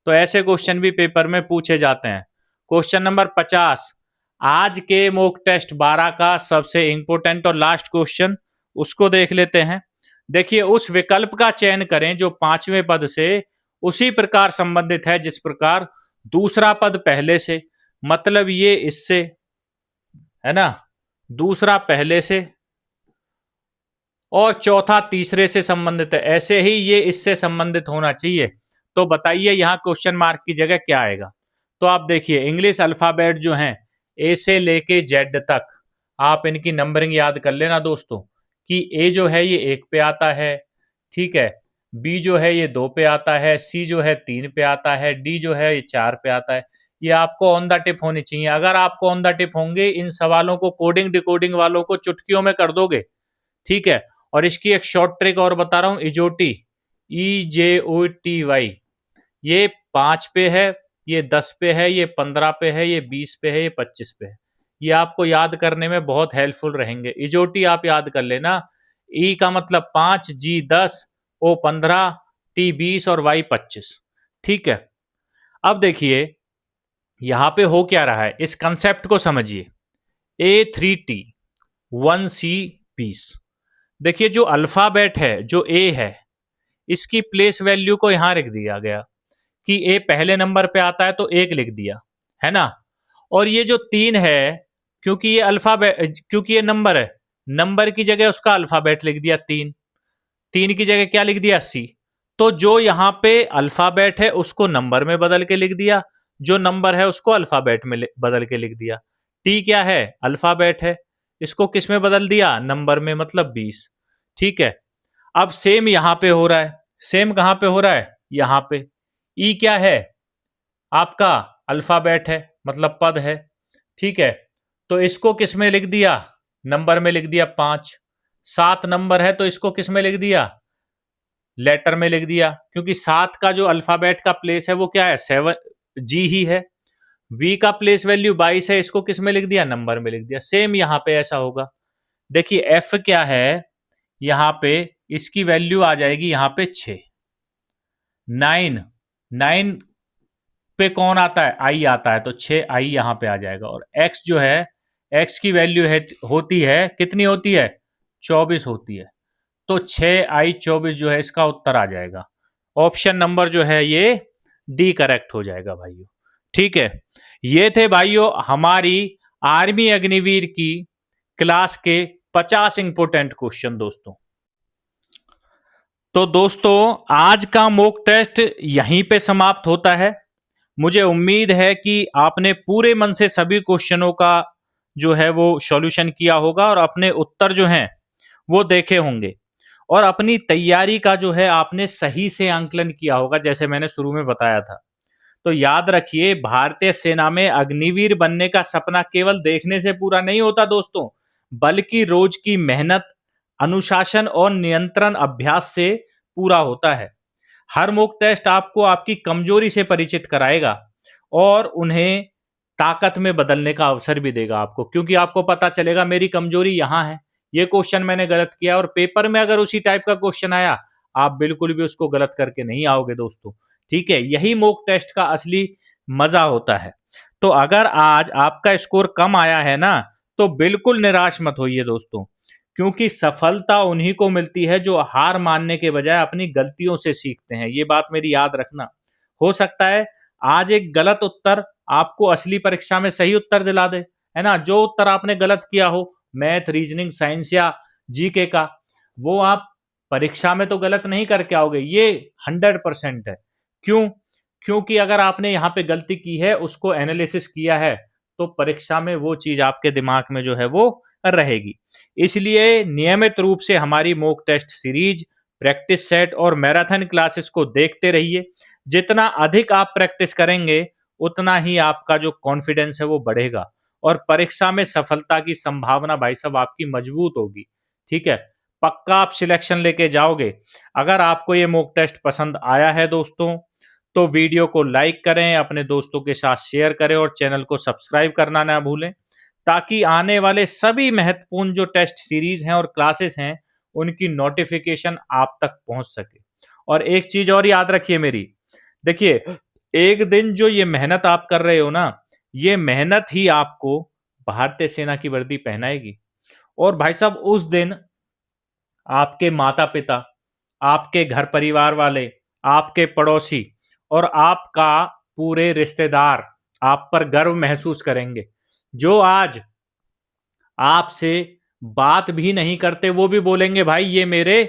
Speaker 1: तो ऐसे क्वेश्चन भी पेपर में पूछे जाते हैं। क्वेश्चन नंबर 50, आज के मॉक टेस्ट 12 का सबसे इंपॉर्टेंट और लास्ट क्वेश्चन, उसको देख लेते हैं। देखिए, उस विकल्प का चयन करें जो 5वें पद से उसी प्रकार संबंधित है जिस प्रकार दूसरा पद पहले से, मतलब ये इससे, है ना, दूसरा पहले से और चौथा तीसरे से संबंधित है, ऐसे ही ये इससे संबंधित होना चाहिए। तो बताइए यहां क्वेश्चन मार्क की जगह क्या आएगा? तो आप देखिए, इंग्लिश अल्फाबेट जो हैं ए से लेके जेड तक, आप इनकी नंबरिंग याद कर लेना दोस्तों, कि ए जो है ये 1 पे आता है, ठीक है, बी जो है ये 2 पे आता है, सी जो है 3 पे आता है, डी जो है ये 4 पे आता है। ये आपको ऑन द टिप होनी चाहिए। अगर आपको ऑन द टिप होंगे, इन सवालों को कोडिंग डिकोडिंग वालों को चुटकियों में कर दोगे, ठीक है। और इसकी एक शॉर्ट ट्रिक और बता रहा हूं, इजोटी, EJOTY, ये 5 पे है, ये 10 पे है, ये 15 पे है, ये 20 पे है, ये 25 पे है। ये आपको याद करने में बहुत हेल्पफुल रहेंगे। इजोटी आप याद कर लेना, ई का मतलब 5, जी 10, ओ 15, टी 20 और वाई 25, ठीक है। अब देखिए यहां पे हो क्या रहा है, इस कंसेप्ट को समझिए। A3T 1C 20, देखिए जो अल्फाबेट है, जो ए है, इसकी प्लेस वैल्यू को यहां रख दिया गया कि ए पहले नंबर पे आता है तो 1 लिख दिया, है ना। और ये जो 3 है, क्योंकि ये अल्फाबेट, क्योंकि ये नंबर है, नंबर की जगह उसका अल्फाबेट लिख दिया 3, 3 की जगह क्या लिख दिया? सी। तो जो यहां पे अल्फाबेट है उसको नंबर में बदल के लिख दिया, जो नंबर है उसको अल्फाबेट में बदल के लिख दिया। टी क्या है? अल्फाबेट है, इसको किस में बदल दिया? नंबर में, मतलब 20, ठीक है। अब सेम यहां पे हो रहा है। सेम कहां पे हो रहा है? यहां पे। ई क्या है? आपका अल्फाबेट है, मतलब पद है, ठीक है। तो इसको किस में लिख दिया? नंबर में लिख दिया 5। 7 नंबर है तो इसको किस में लिख दिया? लेटर में लिख दिया, क्योंकि 7 का जो अल्फाबेट का प्लेस है वो क्या है? 7, जी ही है। वी का प्लेस वैल्यू 22 है, इसको किस में लिख दिया? नंबर में लिख दिया। सेम यहां पे ऐसा होगा। देखिए एफ क्या है? यहां पे इसकी वैल्यू आ जाएगी यहां पे 6। 9, 9 पे कौन आता है? आई आता है, तो 6 आई यहां पे आ जाएगा। और एक्स जो है, एक्स की वैल्यू है, होती है कितनी? होती है 24 होती है। तो 6 आई 24 जो है इसका उत्तर आ जाएगा। ऑप्शन नंबर जो है ये डी करेक्ट हो जाएगा भाइयों, ठीक है। ये थे भाइयों हमारी आर्मी अग्निवीर की क्लास के 50 इंपोर्टेंट क्वेश्चन दोस्तों। तो दोस्तों आज का मॉक टेस्ट यहीं पे समाप्त होता है। मुझे उम्मीद है कि आपने पूरे मन से सभी क्वेश्चनों का जो है वो सॉल्यूशन किया होगा और अपने उत्तर जो हैं वो देखे होंगे, और अपनी तैयारी का जो है आपने सही से आंकलन किया होगा, जैसे मैंने शुरू में बताया था। तो याद रखिए, भारतीय सेना में अग्निवीर बनने का सपना केवल देखने से पूरा नहीं होता दोस्तों, बल्कि रोज की मेहनत, अनुशासन और नियंत्रण अभ्यास से पूरा होता है। हर मॉक टेस्ट आपको आपकी कमजोरी से परिचित कराएगा और उन्हें ताकत में बदलने का अवसर भी देगा आपको, क्योंकि आपको पता चलेगा मेरी कमजोरी यहां है, ये क्वेश्चन मैंने गलत किया। और पेपर में अगर उसी टाइप का क्वेश्चन आया, आप बिल्कुल भी उसको गलत करके नहीं आओगे दोस्तों, ठीक है। यही मॉक टेस्ट का असली मजा होता है। तो अगर आज आपका स्कोर कम आया है ना, तो बिल्कुल निराश मत होइए दोस्तों, क्योंकि सफलता उन्हीं को मिलती है जो हार मानने के बजाय अपनी गलतियों से सीखते हैं। ये बात मेरी याद रखना। हो सकता है आज एक गलत उत्तर आपको असली परीक्षा में सही उत्तर दिला दे, है ना, जो उत्तर आपने गलत किया हो मैथ, रीजनिंग, साइंस या जीके का, वो आप परीक्षा में तो गलत नहीं करके आओगे, ये 100% है। क्यों? क्योंकि अगर आपने यहाँ पे गलती की है, उसको एनालिसिस किया है, तो परीक्षा में वो चीज आपके दिमाग में जो है वो रहेगी। इसलिए नियमित रूप से हमारी mock test series, practice set और मैराथन क्लासेस को देखते रहिए। जितना अधिक आप प्रैक्टिस करेंगे, उतना ही आपका जो कॉन्फिडेंस है वो बढ़ेगा और परीक्षा में सफलता की संभावना भाई साहब आपकी मजबूत होगी। ठीक है, पक्का आप सिलेक्शन लेके जाओगे। अगर आपको ये मॉक टेस्ट पसंद आया है दोस्तों, तो वीडियो को लाइक करें, अपने दोस्तों के साथ शेयर करें और चैनल को सब्सक्राइब करना ना भूलें, ताकि आने वाले सभी महत्वपूर्ण जो टेस्ट सीरीज हैं और क्लासेस हैं, उनकी नोटिफिकेशन आप तक पहुंच सके। और एक चीज और याद रखिए मेरी, देखिए, एक दिन जो ये मेहनत आप कर रहे हो ना, ये मेहनत ही आपको भारतीय सेना की वर्दी पहनाएगी। और भाई साहब उस दिन आपके माता पिता, आपके घर परिवार वाले, आपके पड़ोसी और आपका पूरे रिश्तेदार आप पर गर्व महसूस करेंगे। जो आज आपसे बात भी नहीं करते, वो भी बोलेंगे भाई ये मेरे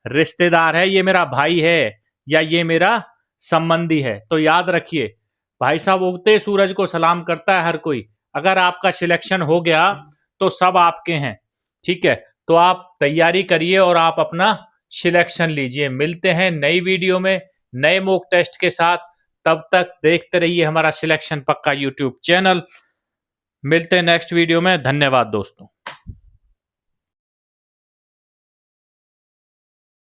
Speaker 1: रिश्तेदार है, ये मेरा भाई है या ये मेरा संबंधी है। तो याद रखिए भाई साहब, उगते सूरज को सलाम करता है हर कोई। अगर आपका सिलेक्शन हो गया तो सब आपके हैं। ठीक है, तो आप तैयारी करिए और आप अपना सिलेक्शन लीजिए। मिलते हैं नई वीडियो में नए मॉक टेस्ट के साथ। तब तक देखते रहिए हमारा सिलेक्शन पक्का यूट्यूब चैनल। मिलते हैं नेक्स्ट वीडियो में। धन्यवाद दोस्तों।